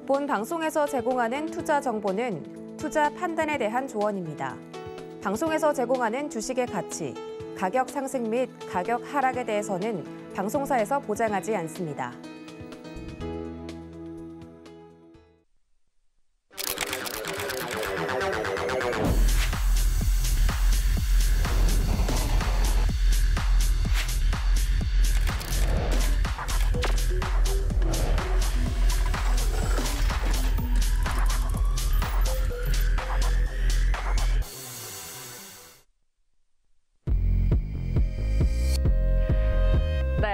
본 방송에서 제공하는 투자 정보는 투자 판단에 대한 조언입니다. 방송에서 제공하는 주식의 가치, 가격 상승 및 가격 하락에 대해서는 방송사에서 보장하지 않습니다.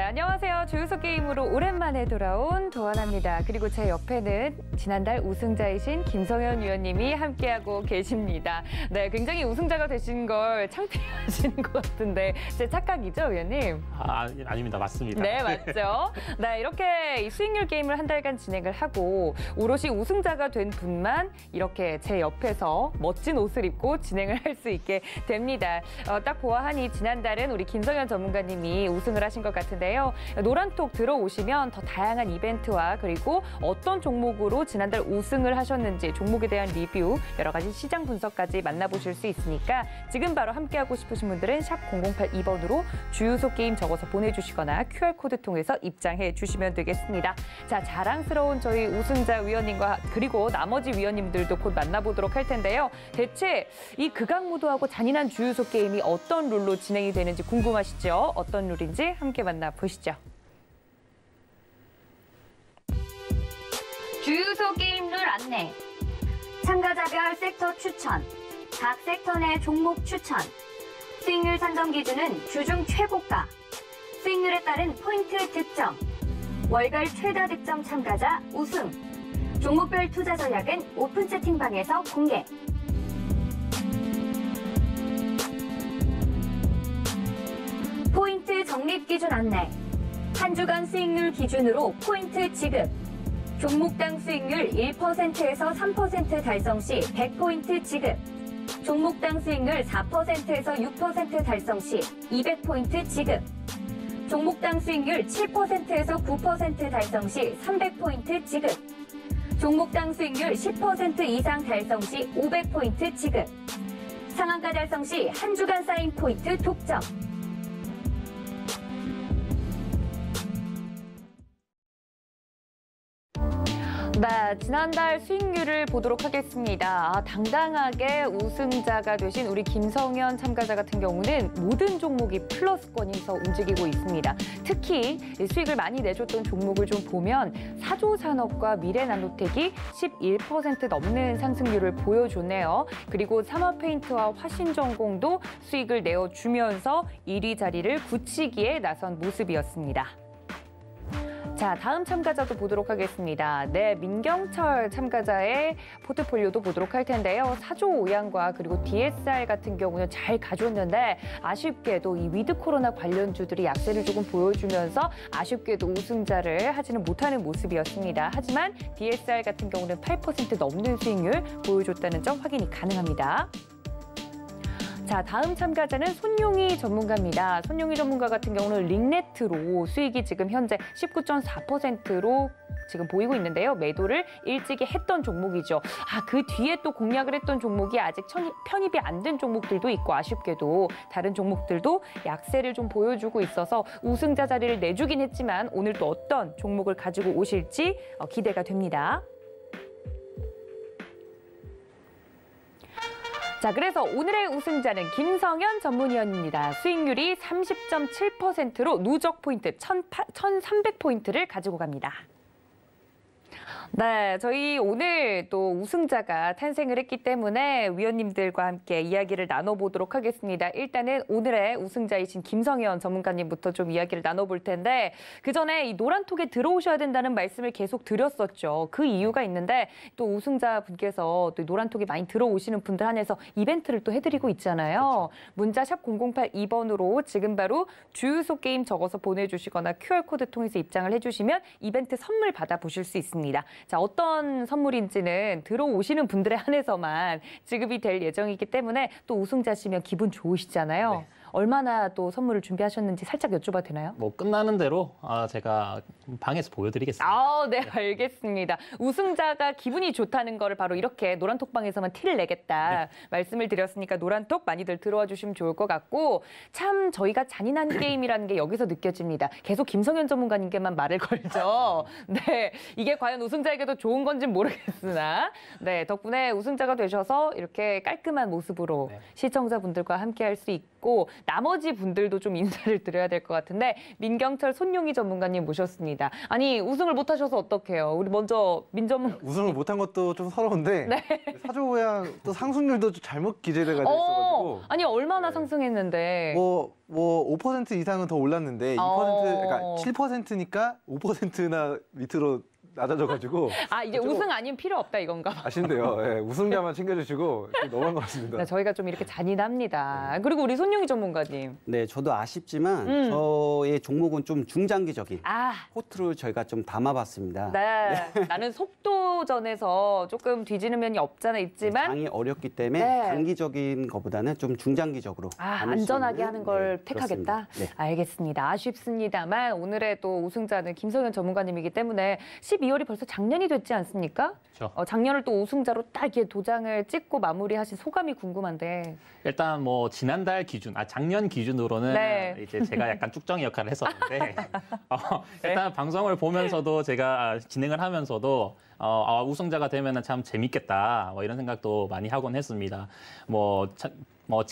안녕하세요. 주유소 게임으로 오랜만에 돌아온 도하나입니다. 그리고 제 옆에는 지난달 우승자이신 김성현 위원님이 함께하고 계십니다. 네, 굉장히 우승자가 되신 걸 창피하시는 것 같은데 제 착각이죠, 위원님? 아닙니다. 맞습니다. 네, 맞죠. 네, 이렇게 수익률 게임을 한 달간 진행을 하고 오롯이 우승자가 된 분만 이렇게 제 옆에서 멋진 옷을 입고 진행을 할 수 있게 됩니다. 딱 보아하니 지난달은 우리 김성현 전문가님이 우승을 하신 것 같은데요. 노란톡 들어오시면 더 다양한 이벤트와 그리고 어떤 종목으로 지난달 우승을 하셨는지 종목에 대한 리뷰, 여러 가지 시장 분석까지 만나보실 수 있으니까 지금 바로 함께하고 싶으신 분들은 샵 0082번으로 주유소 게임 적어서 보내주시거나 QR코드 통해서 입장해 주시면 되겠습니다. 자, 자랑스러운 저희 우승자 위원님과 그리고 나머지 위원님들도 곧 만나보도록 할 텐데요. 대체 이 극악무도하고 잔인한 주유소 게임이 어떤 룰로 진행이 되는지 궁금하시죠? 어떤 룰인지 함께 만나보시죠. 주유소 게임 룰 안내, 참가자별 섹터 추천, 각 섹터 내 종목 추천, 수익률 산정 기준은 주중 최고가, 수익률에 따른 포인트 득점, 월별 최다 득점 참가자 우승, 종목별 투자 전략은 오픈 채팅방에서 공개. 포인트 적립 기준 안내, 한 주간 수익률 기준으로 포인트 지급, 종목당 수익률 1%에서 3% 달성 시 100포인트 지급, 종목당 수익률 4%에서 6% 달성 시 200포인트 지급, 종목당 수익률 7%에서 9% 달성 시 300포인트 지급, 종목당 수익률 10% 이상 달성 시 500포인트 지급, 상한가 달성 시 한 주간 쌓인 포인트 독점. 네, 지난달 수익률을 보도록 하겠습니다. 당당하게 우승자가 되신 우리 김성현 참가자 같은 경우는 모든 종목이 플러스권에서 움직이고 있습니다. 특히 수익을 많이 내줬던 종목을 좀 보면 사조산업과 미래나노텍이 11% 넘는 상승률을 보여줬네요. 그리고 삼화페인트와 화신전공도 수익을 내어주면서 1위 자리를 굳히기에 나선 모습이었습니다. 자, 다음 참가자도 보도록 하겠습니다. 네, 민경철 참가자의 포트폴리오도 보도록 할 텐데요. 사조오양과 그리고 DSR 같은 경우는 잘 가져왔는데 아쉽게도 이 위드 코로나 관련주들이 약세를 조금 보여주면서 아쉽게도 우승자를 하지는 못하는 모습이었습니다. 하지만 DSR 같은 경우는 8% 넘는 수익률 보여줬다는 점 확인이 가능합니다. 자, 다음 참가자는 손용희 전문가입니다. 손용희 전문가 같은 경우는 링네트로 수익이 지금 현재 19.4%로 지금 보이고 있는데요. 매도를 일찍이 했던 종목이죠. 그 뒤에 또 공략을 했던 종목이 아직 편입이 안 된 종목들도 있고 아쉽게도 다른 종목들도 약세를 좀 보여주고 있어서 우승자 자리를 내주긴 했지만 오늘 또 어떤 종목을 가지고 오실지 기대가 됩니다. 자, 그래서 오늘의 우승자는 김성현 전문위원입니다. 수익률이 30.7%로 누적 포인트 1,300포인트를 가지고 갑니다. 네, 저희 오늘 또 우승자가 탄생을 했기 때문에 위원님들과 함께 이야기를 나눠보도록 하겠습니다. 일단은 오늘의 우승자이신 김성현 전문가님부터 좀 이야기를 나눠볼 텐데 그전에 이 노란톡에 들어오셔야 된다는 말씀을 계속 드렸었죠. 그 이유가 있는데 또 우승자분께서 또 노란톡에 많이 들어오시는 분들 한해서 이벤트를 또 해드리고 있잖아요. 문자 샵 0082번으로 지금 바로 주유소 게임 적어서 보내주시거나 QR코드 통해서 입장을 해주시면 이벤트 선물 받아보실 수 있습니다. 자, 어떤 선물인지는 들어오시는 분들에 한해서만 지급이 될 예정이기 때문에 또 우승자시면 기분 좋으시잖아요. 네. 얼마나 또 선물을 준비하셨는지 살짝 여쭤봐도 되나요? 뭐 끝나는 대로 제가 방에서 보여드리겠습니다. 아, 네, 알겠습니다. 우승자가 기분이 좋다는 거를 바로 이렇게 노란톡방에서만 티를 내겠다 말씀을 드렸으니까 노란톡 많이들 들어와 주시면 좋을 것 같고 참 저희가 잔인한 게임이라는 게 여기서 느껴집니다. 계속 김성현 전문가님께만 말을 걸죠. 네, 이게 과연 우승자에게도 좋은 건지는 모르겠으나 네, 덕분에 우승자가 되셔서 이렇게 깔끔한 모습으로 네. 시청자분들과 함께 할 수 있고 나머지 분들도 좀 인사를 드려야 될 것 같은데 민경철 손용희 전문가님 모셨습니다. 아니 우승을 못하셔서 어떡해요? 우리 먼저 민 전문 우승을 못한 것도 좀 서러운데 네. 사조고양 또 상승률도 좀 잘못 기재가 돼 있어가지고 아니 얼마나 네. 상승했는데 뭐 5% 이상은 더 올랐는데 2% 그러니까 7%니까 5%나 밑으로 낮아져가지고 아 이제 좀 우승 아니면 필요 없다 이건가 봐. 아쉽네요. 예, 우승자만 챙겨주시고 좀 너무한 것 같습니다. 네, 저희가 좀 이렇게 잔인합니다. 그리고 우리 손용희 전문가님. 네, 저도 아쉽지만 저의 종목은 좀 중장기적인 아, 포트를 저희가 좀 담아봤습니다. 네. 나는 속도전에서 조금 뒤지는 면이 없잖아 있지만 장이 어렵기 때문에 네. 단기적인 것보다는 좀 중장기적으로 담을 수 안전하게 있는, 하는 걸 네, 택하겠다. 그렇습니다. 네. 알겠습니다. 아쉽습니다만 오늘의 또 우승자는 김성현 전문가님이기 때문에 12월이 벌써 작년이 됐지 않습니까? 그렇죠. 작년을 또 우승자로 딱 이렇게 도장을 찍고 마무리하신 소감이 궁금한데. 일단 뭐 지난달 기준, 작년 기준으로는 네. 이제 제가 약간 쭉정이 역할을 했었는데 일단 방송을 보면서도 제가 진행을 하면서도 우승자가 되면은 참 재밌겠다 뭐 이런 생각도 많이 하곤 했습니다.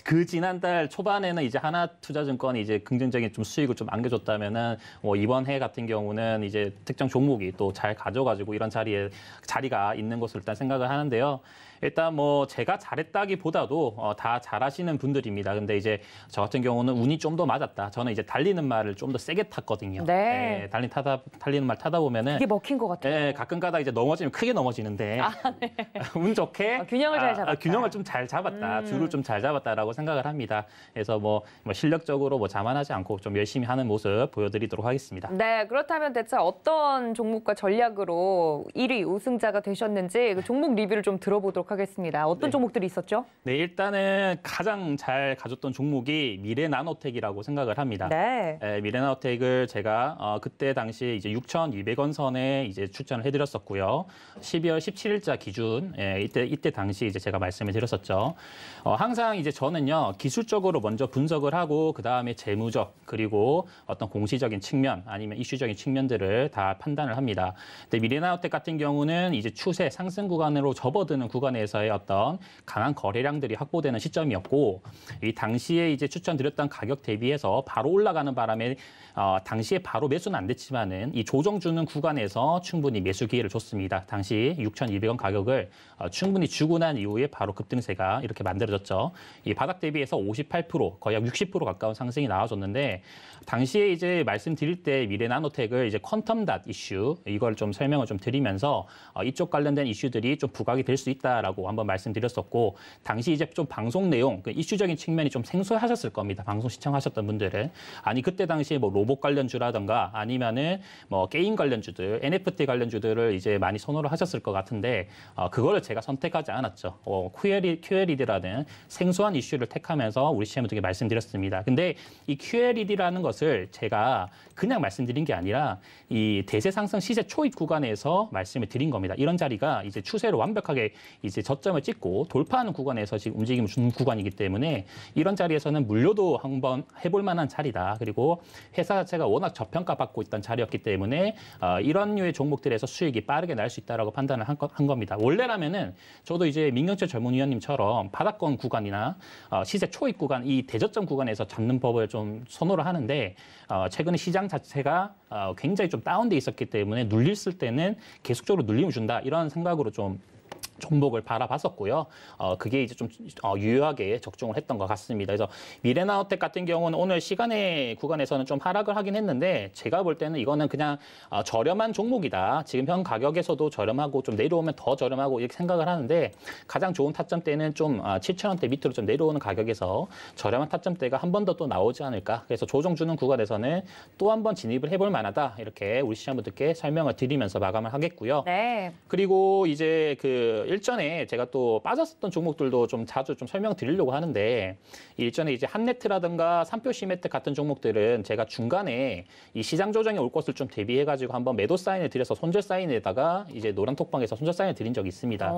그 지난달 초반에는 이제 하나투자증권이 이제 긍정적인 좀 수익을 좀 안겨줬다면은 이번 해 같은 경우는 이제 특정 종목이 또 잘 가져가지고 이런 자리가 있는 것으로 일단 생각을 하는데요. 일단 뭐 제가 잘했다기보다도 다 잘하시는 분들입니다. 근데 이제 저 같은 경우는 운이 좀 더 맞았다. 저는 이제 달리는 말을 좀 더 세게 탔거든요. 네. 달리는 말 타다 보면은 이게 먹힌 것 같아요. 가끔가다 이제 넘어지면 크게 넘어지는데 운 좋게 균형을 잘 잡았다. 균형을 좀 잘 잡았다. 줄을 좀 잘 잡았다라고 생각을 합니다. 그래서 뭐 실력적으로 자만하지 않고 좀 열심히 하는 모습 보여드리도록 하겠습니다. 네, 그렇다면 대체 어떤 종목과 전략으로 1위 우승자가 되셨는지 그 종목 리뷰를 좀 들어보도록 하겠습니다. 어떤 종목들이 있었죠? 네, 일단은 가장 잘 가졌던 종목이 미래나노텍이라고 생각을 합니다. 네. 미래나노텍을 제가 그때 당시 이제 6,200원 선에 이제 추천을 해드렸었고요. 12월 17일자 기준 이때 당시 이제 제가 말씀을 드렸었죠. 항상 이제 저는요 기술적으로 먼저 분석을 하고 그 다음에 재무적 그리고 어떤 공시적인 측면 아니면 이슈적인 측면들을 다 판단을 합니다. 근데 미래나노텍 같은 경우는 이제 추세 상승 구간으로 접어드는 구간에서의 어떤 강한 거래량들이 확보되는 시점이었고 이 당시에 이제 추천드렸던 가격 대비해서 바로 올라가는 바람에 당시에 바로 매수는 안 됐지만은 이 조정 주는 구간에서 충분히 매수 기회를 줬습니다. 당시 6,200원 가격을 충분히 주고 난 이후에 바로 급등세가 이렇게 만들어졌죠. 이 바닥 대비해서 58% 거의 약 60% 가까운 상승이 나와줬는데 당시에 이제 말씀드릴 때 미래나노텍을 이제 퀀텀닷 이슈 이걸 좀 설명을 좀 드리면서 이쪽 관련된 이슈들이 좀 부각이 될 수 있다라고 한번 말씀드렸었고 당시 이제 좀 방송 내용 그 이슈적인 측면이 좀 생소하셨을 겁니다. 방송 시청하셨던 분들은 아니 그때 당시에 뭐 로봇 관련주라든가 아니면은 뭐 게임 관련주들 NFT 관련주들을 이제 많이 선호를 하셨을 것 같은데 그거를 제가 선택하지 않았죠. QLED라는 생소한 이슈를 택하면서 우리 시청자분들께 말씀드렸습니다. 근데 이 QLED라는 것을 제가 그냥 말씀드린 게 아니라 이 대세 상승 시세 초입 구간에서 말씀을 드린 겁니다. 이런 자리가 이제 추세로 완벽하게 이제 저점을 찍고 돌파하는 구간에서 지금 움직임을 주는 구간이기 때문에 이런 자리에서는 물려도 한번 해볼 만한 자리다. 그리고 회사 자체가 워낙 저평가받고 있던 자리였기 때문에 이런 류의 종목들에서 수익이 빠르게 날 수 있다라고 판단을 한 겁니다. 원래라면은 저도 이제 민경철 전문위원님처럼 바닥권 구간이나 시세 초입 구간 이 대저점 구간에서 잡는 법을 좀 선호를 하는데 최근에 시장 자체가 굉장히 좀 다운돼 있었기 때문에 눌렸을 때는 계속적으로 눌림을 준다 이런 생각으로 좀 종목을 바라봤었고요. 그게 이제 좀 유효하게 적중을 했던 것 같습니다. 그래서 미래나노텍 같은 경우는 오늘 시간의 구간에서는 좀 하락을 하긴 했는데 제가 볼 때는 이거는 그냥 저렴한 종목이다. 지금 현 가격에서도 저렴하고 좀 내려오면 더 저렴하고 이렇게 생각을 하는데 가장 좋은 타점대는 좀 7,000원대 밑으로 좀 내려오는 가격에서 저렴한 타점대가 한 번 더 또 나오지 않을까. 그래서 조정 주는 구간에서는 또 한 번 진입을 해볼 만하다. 이렇게 우리 시청자분들께 설명을 드리면서 마감을 하겠고요. 네. 그리고 이제 일전에 제가 또 빠졌었던 종목들도 좀 자주 좀 설명드리려고 하는데 일전에 이제 한네트라든가 삼표 시메트 같은 종목들은 제가 중간에 이 시장 조정이 올 것을 좀 대비해가지고 한번 매도 사인을 드려서 손절 사인에다가 이제 노란 톡방에서 손절 사인을 드린 적이 있습니다.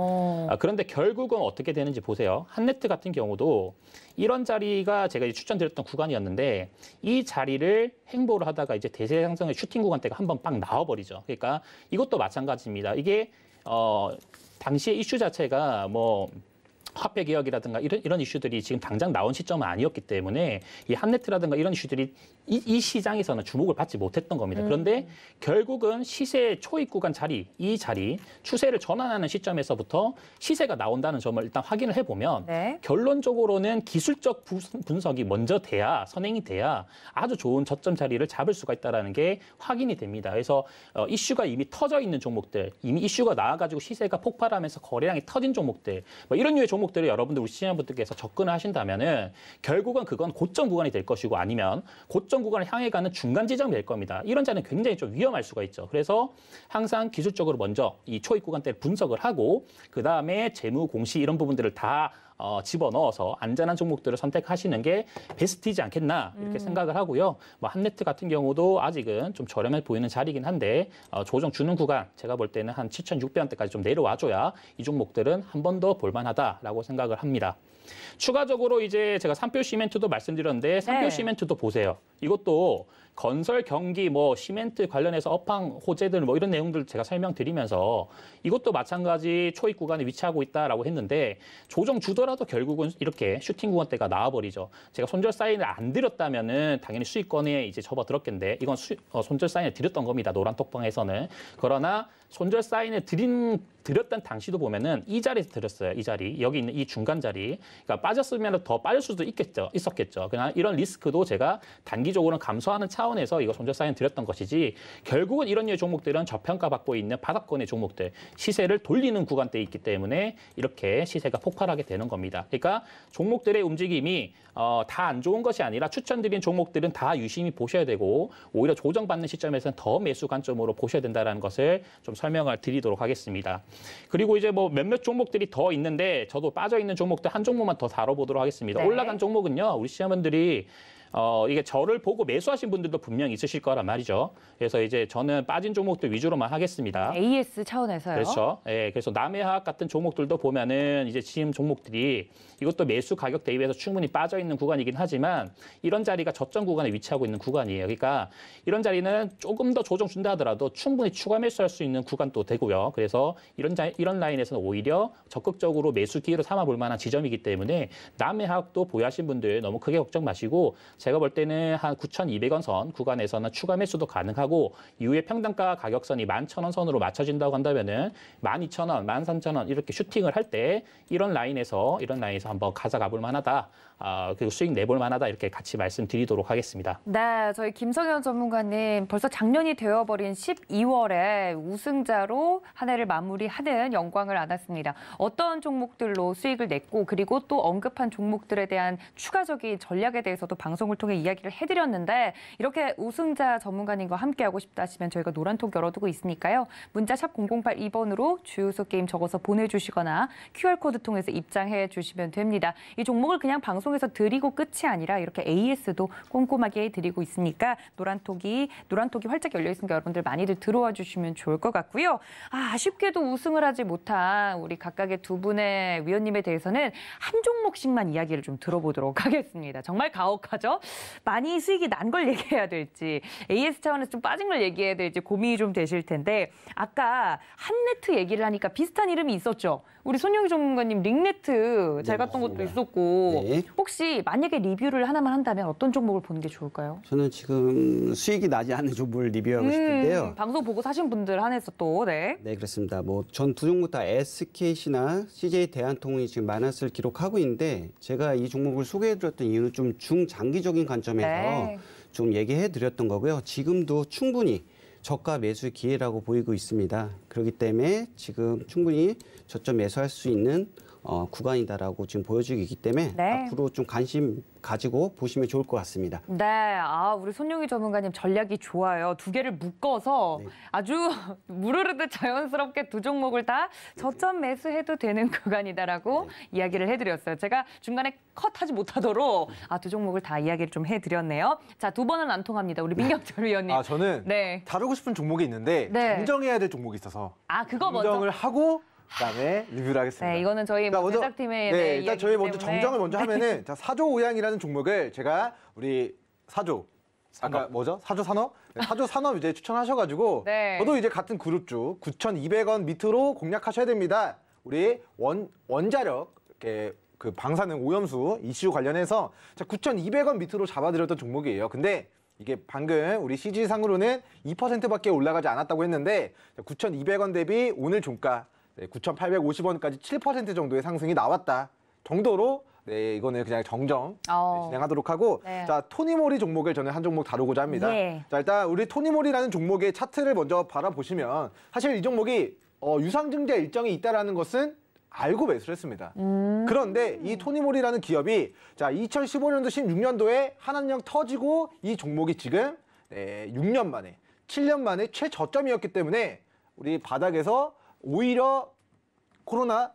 그런데 결국은 어떻게 되는지 보세요. 한네트 같은 경우도 이런 자리가 제가 이제 추천드렸던 구간이었는데 이 자리를 행보를 하다가 이제 대세 상승의 슈팅 구간대가 한번 빵 나와버리죠. 그러니까 이것도 마찬가지입니다. 이게 당시의 이슈 자체가 뭐 화폐 개혁이라든가 이런 이슈들이 지금 당장 나온 시점은 아니었기 때문에 이 한네트라든가 이런 이슈들이 이 시장에서는 주목을 받지 못했던 겁니다. 그런데 결국은 시세 초입 구간 자리, 이 자리, 추세를 전환하는 시점에서부터 시세가 나온다는 점을 일단 확인을 해보면 네. 결론적으로는 기술적 분석이 먼저 돼야, 선행이 돼야 아주 좋은 저점 자리를 잡을 수가 있다는 게 확인이 됩니다. 그래서 이슈가 이미 터져 있는 종목들, 이미 이슈가 나와가지고 시세가 폭발하면서 거래량이 터진 종목들, 뭐 이런 류의 종목들을 여러분들 우리 시청자분들께서 접근을 하신다면은 결국은 그건 고점 구간이 될 것이고 아니면 고점 구간을 향해 가는 중간 지점이 될 겁니다. 이런 자는 굉장히 좀 위험할 수가 있죠. 그래서 항상 기술적으로 먼저 이 초입 구간대를 분석을 하고 그 다음에 재무 공시 이런 부분들을 다 집어넣어서 안전한 종목들을 선택하시는 게 베스트이지 않겠나 이렇게 생각을 하고요. 뭐 한네트 같은 경우도 아직은 좀 저렴해 보이는 자리이긴 한데 조정 주는 구간 제가 볼 때는 한 7,600원대까지 좀 내려와줘야 이 종목들은 한 번 더 볼만하다라고 생각을 합니다. 추가적으로 이제 제가 삼표 시멘트도 말씀드렸는데 삼표 시멘트도 보세요. 이것도 건설, 경기, 뭐 시멘트 관련해서 업황 호재들 뭐 이런 내용들 제가 설명드리면서 이것도 마찬가지 초입 구간에 위치하고 있다라고 했는데 조정 주더라도 결국은 이렇게 슈팅 구간대가 나와버리죠. 제가 손절 사인을 안 드렸다면은 당연히 수익권에 이제 접어들었겠는데 이건 손절 사인을 드렸던 겁니다. 노란 톡방에서는. 그러나 손절 사인을 드렸던 당시도 보면은 이 자리에서 드렸어요. 이 자리. 여기 있는 이 중간 자리. 그러니까 빠졌으면 더 빠질 수도 있었겠죠. 그러나 이런 리스크도 제가 단기적으로는 감소하는 차원에서 이거 손절 사인 드렸던 것이지 결국은 이런 류의 종목들은 저평가받고 있는 바닥권의 종목들, 시세를 돌리는 구간대에 있기 때문에 이렇게 시세가 폭발하게 되는 겁니다. 그러니까 종목들의 움직임이 다 안 좋은 것이 아니라 추천드린 종목들은 다 유심히 보셔야 되고 오히려 조정받는 시점에서는 더 매수 관점으로 보셔야 된다는 것을 좀 설명을 드리도록 하겠습니다. 그리고 이제 뭐 몇몇 종목들이 더 있는데 저도 빠져있는 종목들 한 종목만 더 다뤄보도록 하겠습니다. 네. 올라간 종목은요. 우리 시청자분들이 이게 저를 보고 매수하신 분들도 분명히 있으실 거란 말이죠. 그래서 이제 저는 빠진 종목들 위주로만 하겠습니다. AS 차원에서요. 그렇죠. 예, 그래서 남해화학 같은 종목들도 보면은 이제 지금 종목들이 이것도 매수 가격 대비해서 충분히 빠져 있는 구간이긴 하지만 이런 자리가 저점 구간에 위치하고 있는 구간이에요. 그러니까 이런 자리는 조금 더 조정 준다 하더라도 충분히 추가 매수할 수 있는 구간도 되고요. 그래서 이런 라인에서는 오히려 적극적으로 매수 기회로 삼아볼 만한 지점이기 때문에 남해화학도 보유하신 분들 너무 크게 걱정 마시고 제가 볼 때는 한 9,200원 선 구간에서는 추가 매수도 가능하고 이후에 평단가 가격선이 11,000원 선으로 맞춰진다고 한다면은 12,000원, 13,000원 이렇게 슈팅을 할 때 이런 라인에서 한번 가져가 볼 만하다. 그리고 수익 내볼 만하다 이렇게 같이 말씀드리도록 하겠습니다. 네, 저희 김성현 전문가님 벌써 작년이 되어버린 12월에 우승자로 한 해를 마무리하는 영광을 안았습니다. 어떤 종목들로 수익을 냈고 그리고 또 언급한 종목들에 대한 추가적인 전략에 대해서도 방송을 통해 이야기를 해드렸는데 이렇게 우승자 전문가님과 함께하고 싶다 하시면 저희가 노란톡 열어두고 있으니까요. 문자 샵 0082번으로 주유소 게임 적어서 보내주시거나 QR코드 통해서 입장해 주시면 됩니다. 이 종목을 그냥 방송에서 드리고 끝이 아니라 이렇게 AS도 꼼꼼하게 드리고 있으니까 노란톡이 활짝 열려 있으니까 여러분들 많이들 들어와 주시면 좋을 것 같고요. 아쉽게도 우승을 하지 못한 우리 각각의 두 분의 위원님에 대해서는 한 종목씩만 이야기를 좀 들어보도록 하겠습니다. 정말 가혹하죠? 많이 수익이 난 걸 얘기해야 될지 AS 차원에서 좀 빠진 걸 얘기해야 될지 고민이 좀 되실 텐데 아까 한네트 얘기를 하니까 비슷한 이름이 있었죠. 우리 손영희 전문가님 링네트 잘 갔던 것도 있었고 네. 혹시 만약에 리뷰를 하나만 한다면 어떤 종목을 보는 게 좋을까요? 저는 지금 수익이 나지 않는 종목을 리뷰하고 싶은데요. 방송 보고 사신 분들 한해서 또 네. 네, 그렇습니다. 뭐 전 두 종목 다 SKC나 CJ 대한통운이 지금 마이너스를 기록하고 있는데 제가 이 종목을 소개해드렸던 이유는 좀 중장기적인 관점에서 네. 좀 얘기해드렸던 거고요. 지금도 충분히 저가 매수 기회라고 보이고 있습니다. 그렇기 때문에 지금 충분히 저점 매수할 수 있는 구간이다라고 지금 보여지고 있기 때문에 네. 앞으로 좀 관심 가지고 보시면 좋을 것 같습니다. 네, 우리 손용희 전문가님 전략이 좋아요. 두 개를 묶어서 네. 아주 무르르듯 자연스럽게 두 종목을 다 저점 매수해도 되는 구간이다라고 이야기를 해드렸어요. 제가 중간에 컷하지 못하도록 두 종목을 다 이야기를 좀 해드렸네요. 자, 두 번은 안 통합니다. 우리 민경철 위원님. 저는 네. 다루고 싶은 종목이 있는데 네. 정정해야 될 종목이 있어서 그거 먼저. 정정을 하고 그다음에 리뷰를 하겠습니다. 네, 이거는 저희 자, 먼저, 제작팀의 네, 일단 저희 먼저 때문에. 정정을 먼저 하면은 자, 사조오양이라는 종목을 제가 우리 사조 아까 뭐죠? 사조 산업? 네, 사조 산업 이제 추천하셔가지고 네. 저도 이제 같은 그룹주 9,200원 밑으로 공략하셔야 됩니다. 우리 원자력 이렇게 그 방사능 오염수 이슈 관련해서 9,200원 밑으로 잡아드렸던 종목이에요. 근데 이게 방금 우리 CG상으로는 2%밖에 올라가지 않았다고 했는데 9,200원 대비 오늘 종가 9,850원까지 7% 정도의 상승이 나왔다 정도로 이거는 그냥 정정 진행하도록 하고 네. 자 토니모리 종목을 저는 한 종목 다루고자 합니다. 예. 자 일단 우리 토니모리라는 종목의 차트를 먼저 바라보시면 사실 이 종목이 유상증자 일정이 있다라는 것은 알고 매수를 했습니다. 그런데 이 토니모리라는 기업이 자 2015년도 16년도에 한한령 터지고 이 종목이 지금 6년 만에 7년 만에 최저점이었기 때문에 우리 바닥에서 오히려 코로나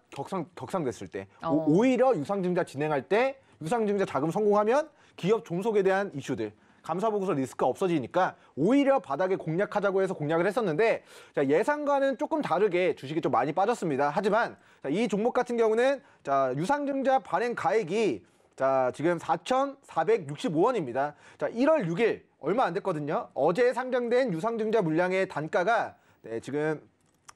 격상됐을 때 오히려 유상증자 진행할 때 유상증자 자금 성공하면 기업 종속에 대한 이슈들 감사보고서 리스크가 없어지니까 오히려 바닥에 공략하자고 해서 공략을 했었는데 자, 예상과는 조금 다르게 주식이 좀 많이 빠졌습니다. 하지만 자, 이 종목 같은 경우는 자, 유상증자 발행 가액이 자, 지금 4,465원입니다. 자, 1월 6일 얼마 안 됐거든요. 어제 상장된 유상증자 물량의 단가가 지금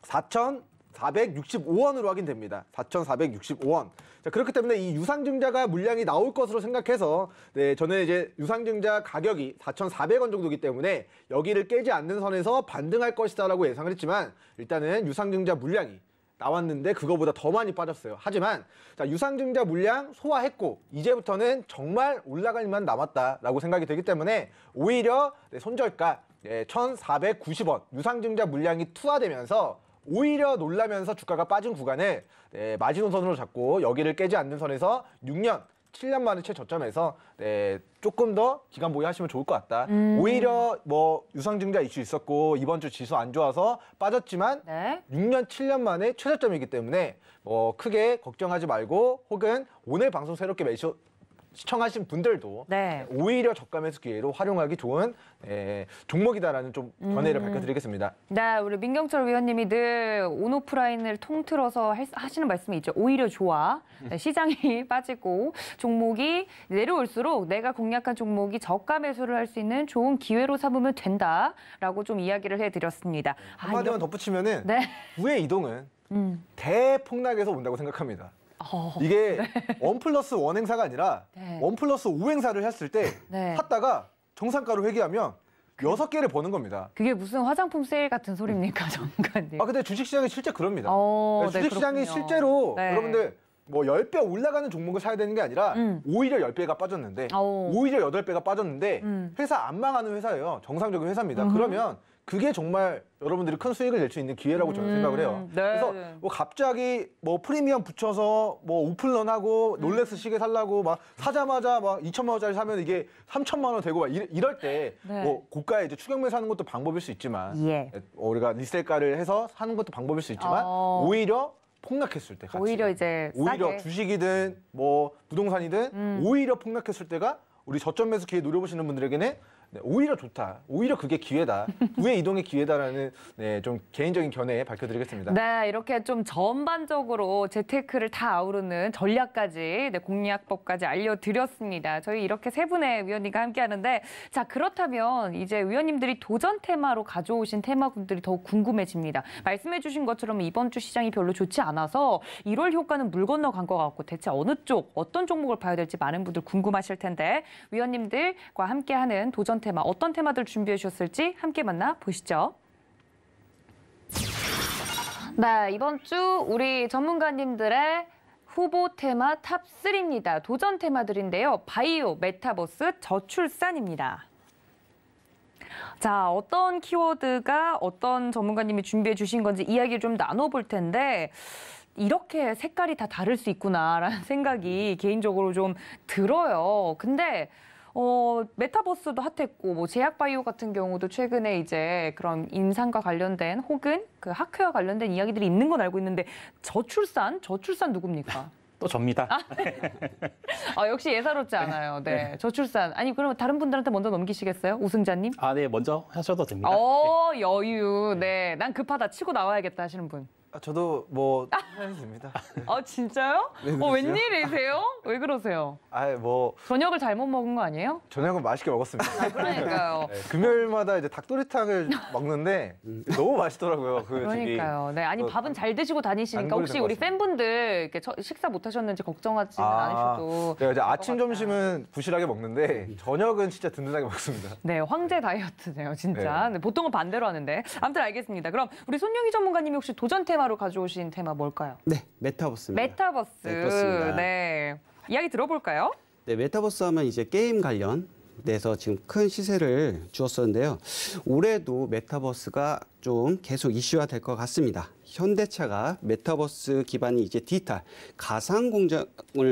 4,465원으로 확인됩니다. 4,465원. 자, 그렇기 때문에 이 유상증자가 물량이 나올 것으로 생각해서 저는 이제 유상증자 가격이 4,400원 정도이기 때문에 여기를 깨지 않는 선에서 반등할 것이다라고 예상을 했지만 일단은 유상증자 물량이 나왔는데 그거보다 더 많이 빠졌어요. 하지만 자, 유상증자 물량 소화했고 이제부터는 정말 올라갈 일만 남았다라고 생각이 되기 때문에 오히려 손절가 1,490원 유상증자 물량이 투하되면서 오히려 놀라면서 주가가 빠진 구간을 마지노선으로 잡고 여기를 깨지 않는 선에서 6년, 7년 만에 최저점에서 조금 더 기간 보유하시면 좋을 것 같다. 오히려 뭐 유상증자 이슈 있었고 이번 주 지수 안 좋아서 빠졌지만 6년, 7년 만에 최저점이기 때문에 뭐 크게 걱정하지 말고 혹은 오늘 방송 새롭게 시청하신 분들도 오히려 저가 매수 기회로 활용하기 좋은 종목이다라는 좀 견해를 밝혀드리겠습니다. 네, 우리 민경철 위원님이 늘 온오프라인을 통틀어서 하시는 말씀이 있죠. 오히려 좋아. 시장이 빠지고 종목이 내려올수록 내가 공략한 종목이 저가 매수를 할 수 있는 좋은 기회로 삼으면 된다라고 좀 이야기를 해드렸습니다. 한마디만 덧붙이면은 후의 이동은 대폭락에서 온다고 생각합니다. 이게 1+1 행사가 아니라 1+5 행사를 했을 때 샀다가 정상가로 회귀하면 6개를 버는 겁니다. 그게 무슨 화장품 세일 같은 소리입니까, 전문가님? 근데 주식시장이 실제 그럽니다. 주식시장이 그렇군요. 실제로 여러분들 뭐 10배 올라가는 종목을 사야 되는 게 아니라 오히려 10배가 빠졌는데 오히려 8배가 빠졌는데 회사 안 망하는 회사예요. 정상적인 회사입니다. 그러면 그게 정말 여러분들이 큰 수익을 낼 수 있는 기회라고 저는 생각을 해요. 그래서 뭐 갑자기 뭐 프리미엄 붙여서 뭐 오픈런하고 롤렉스 시계 살라고 막 사자마자 막 2천만 원짜리 사면 이게 3천만 원 되고 막 이럴 때 뭐 고가에 이제 추격 매수하는 것도 방법일 수 있지만 우리가 리셀가를 해서 사는 것도 방법일 수 있지만 오히려 폭락했을 때 오히려 이제 오히려 싸게. 주식이든 뭐 부동산이든 오히려 폭락했을 때가 우리 저점 매수 기회 노려보시는 분들에게는 오히려 좋다. 오히려 그게 기회다. 후의 이동의 기회다라는 좀 개인적인 견해 밝혀드리겠습니다. 네, 이렇게 좀 전반적으로 재테크를 다 아우르는 전략까지 공략법까지 알려드렸습니다. 저희 이렇게 세 분의 위원님과 함께하는데 자 그렇다면 이제 위원님들이 도전 테마로 가져오신 테마군들이 더욱 궁금해집니다. 말씀해 주신 것처럼 이번 주 시장이 별로 좋지 않아서 1월 효과는 물 건너간 것 같고 대체 어느 쪽, 어떤 종목을 봐야 될지 많은 분들 궁금하실 텐데 위원님들과 함께하는 도전 테마, 어떤 테마들 준비해 주셨을지 함께 만나보시죠. 네, 이번 주 우리 전문가님들의 후보 테마 탑3입니다. 도전 테마들인데요. 바이오, 메타버스, 저출산입니다. 자, 어떤 키워드가 어떤 전문가님이 준비해 주신 건지 이야기를 좀 나눠볼 텐데 이렇게 색깔이 다 다를 수 있구나라는 생각이 개인적으로 좀 들어요. 근데 메타버스도 핫했고, 뭐 제약바이오 같은 경우도 최근에 이제 그런 인상과 관련된 혹은 그 학회와 관련된 이야기들이 있는 건 알고 있는데 저출산 누굽니까? 또 접니다. 역시 예사롭지 않아요. 네, 저출산. 아니 그러면 다른 분들한테 먼저 넘기시겠어요, 우승자님? 네, 먼저 하셔도 됩니다. 여유. 네, 난 급하다 치고 나와야겠다 하시는 분. 저도 뭐 괜찮습니다. 진짜요? 왜 그러세요? 웬일이세요? 왜 그러세요? 뭐 저녁을 잘못 먹은 거 아니에요? 저녁은 맛있게 먹었습니다. 그러니까요. 네, 금요일마다 이제 닭도리탕을 먹는데 너무 맛있더라고요. 그러니까요. 네, 아니 밥은 잘 드시고 다니시니까 단골이 혹시 될것 우리 같습니다. 팬분들 이렇게 식사 못 하셨는지 걱정하지는 않으셔도. 네, 이제 아침 점심은 부실하게 먹는데 저녁은 진짜 든든하게 먹습니다. 네, 황제 다이어트네요, 진짜. 네, 보통은 반대로 하는데. 아무튼 알겠습니다. 그럼 우리 손영희 전문가님이 혹시 도전 테마로 가져오신 테마 뭘까요? 네, 메타버스입니다. 메타버스. 네, 그렇습니다. 네. 이야기 들어볼까요? 네, 메타버스 하면 이제 게임 관련돼서 지금 큰 시세를 주었었는데요. 올해도 메타버스가 좀 계속 이슈화 될 것 같습니다. 현대차가 메타버스 기반의 이제 디지털 가상 공장을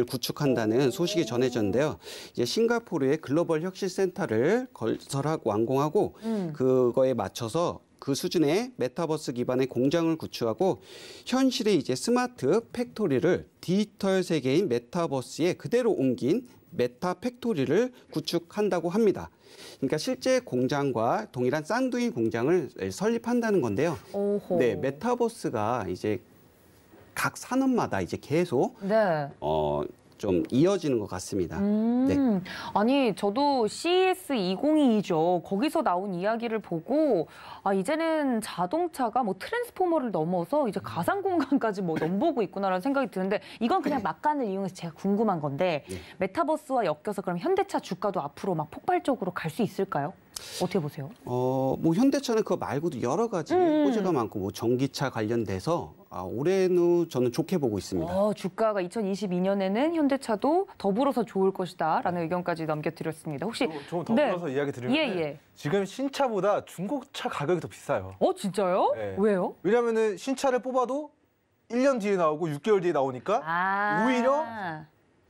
구축한다는 소식이 전해졌는데요. 이제 싱가포르의 글로벌 혁신 센터를 건설하고 완공하고 그거에 맞춰서 그 수준의 메타버스 기반의 공장을 구축하고 현실의 이제 스마트 팩토리를 디지털 세계인 메타버스에 그대로 옮긴 메타 팩토리를 구축한다고 합니다. 그러니까 실제 공장과 동일한 쌍둥이 공장을 설립한다는 건데요. 오호. 네, 메타버스가 이제 각 산업마다 이제 계속 네. 좀 이어지는 것 같습니다. 네. 아니 저도 CES 2022죠. 거기서 나온 이야기를 보고 이제는 자동차가 뭐 트랜스포머를 넘어서 이제 가상 공간까지 뭐 넘보고 있구나라는 생각이 드는데 이건 그냥 막간을 이용해서 제가 궁금한 건데 메타버스와 엮여서 그럼 현대차 주가도 앞으로 막 폭발적으로 갈 수 있을까요? 어떻게 보세요? 뭐 현대차는 그거 말고도 여러 가지 호재가 많고 뭐 전기차 관련돼서 올해는 저는 좋게 보고 있습니다. 주가가 2022년에는 현대차도 더불어서 좋을 것이다라는 의견까지 남겨드렸습니다. 혹시 좀 더불어서 이야기 드리면 예. 지금 신차보다 중고차 가격이 더 비싸요. 진짜요? 네. 왜요? 왜냐하면 신차를 뽑아도 1년 뒤에 나오고 6개월 뒤에 나오니까 오히려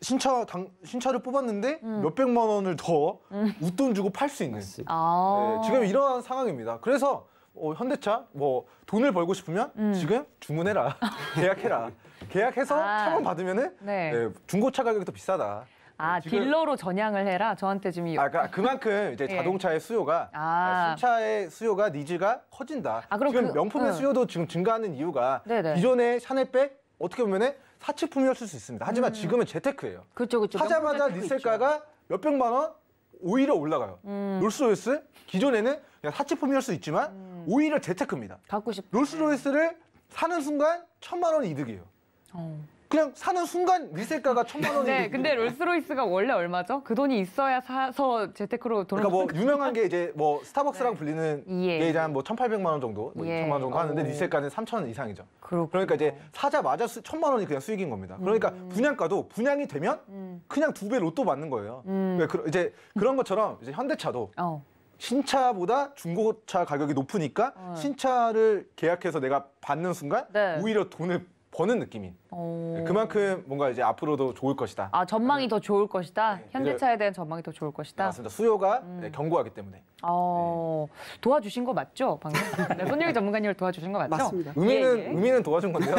신차를 뽑았는데 몇백만 원을 더 웃돈 주고 팔 수 있는 지금 이런 상황입니다. 그래서 현대차 뭐 돈을 벌고 싶으면 지금 주문해라, 계약해라. 계약해서 차만 받으면은 중고차 가격이 더 비싸다. 지금, 딜러로 전향을 해라. 저한테 지금 그만큼 이제 자동차의 수요가 신차의 수요가 니즈가 커진다. 그럼 지금 명품의 수요도 지금 증가하는 이유가 네네. 기존의 샤넬백 어떻게 보면은 사치품이었을 수 있습니다. 하지만 지금은 재테크예요. 그렇죠. 사자마자 리셀가가 몇백만 원 오히려 올라가요. 롤스로이스 기존에는 그냥 사치품이었을 수 있지만 오히려 재테크입니다. 갖고 싶. 롤스로이스를 사는 순간 1,000만 원 이득이에요. 그냥 사는 순간 리셀가가 1,000만 원이 네, 근데 롤스로이스가 원래 얼마죠? 그 돈이 있어야 사서 재테크로 돈을. 그러니까 뭐 유명한 게 이제 뭐 스타벅스랑 불리는 게 이제 한 뭐 1,800만 원 정도, 뭐 2,000만 원 정도 하는데 리셀가는 3,000원 이상이죠. 그러니까 이제 사자마자 1,000만 원이 그냥 수익인 겁니다. 그러니까 분양가도 분양이 되면 그냥 2배 로또 받는 거예요. 이제 그런 것처럼 이제 현대차도 신차보다 중고차 가격이 높으니까 신차를 계약해서 내가 받는 순간 오히려 돈을 버는 느낌인. 그만큼 뭔가 이제 앞으로도 좋을 것이다. 전망이 더 좋을 것이다. 현대차에 대한 전망이 더 좋을 것이다. 맞습니다. 수요가 견고하기 때문에. 도와주신 거 맞죠, 방금? 손영희 전문가님을 도와주신 거 맞죠? 맞습니다. 의미는 도와준 건데요.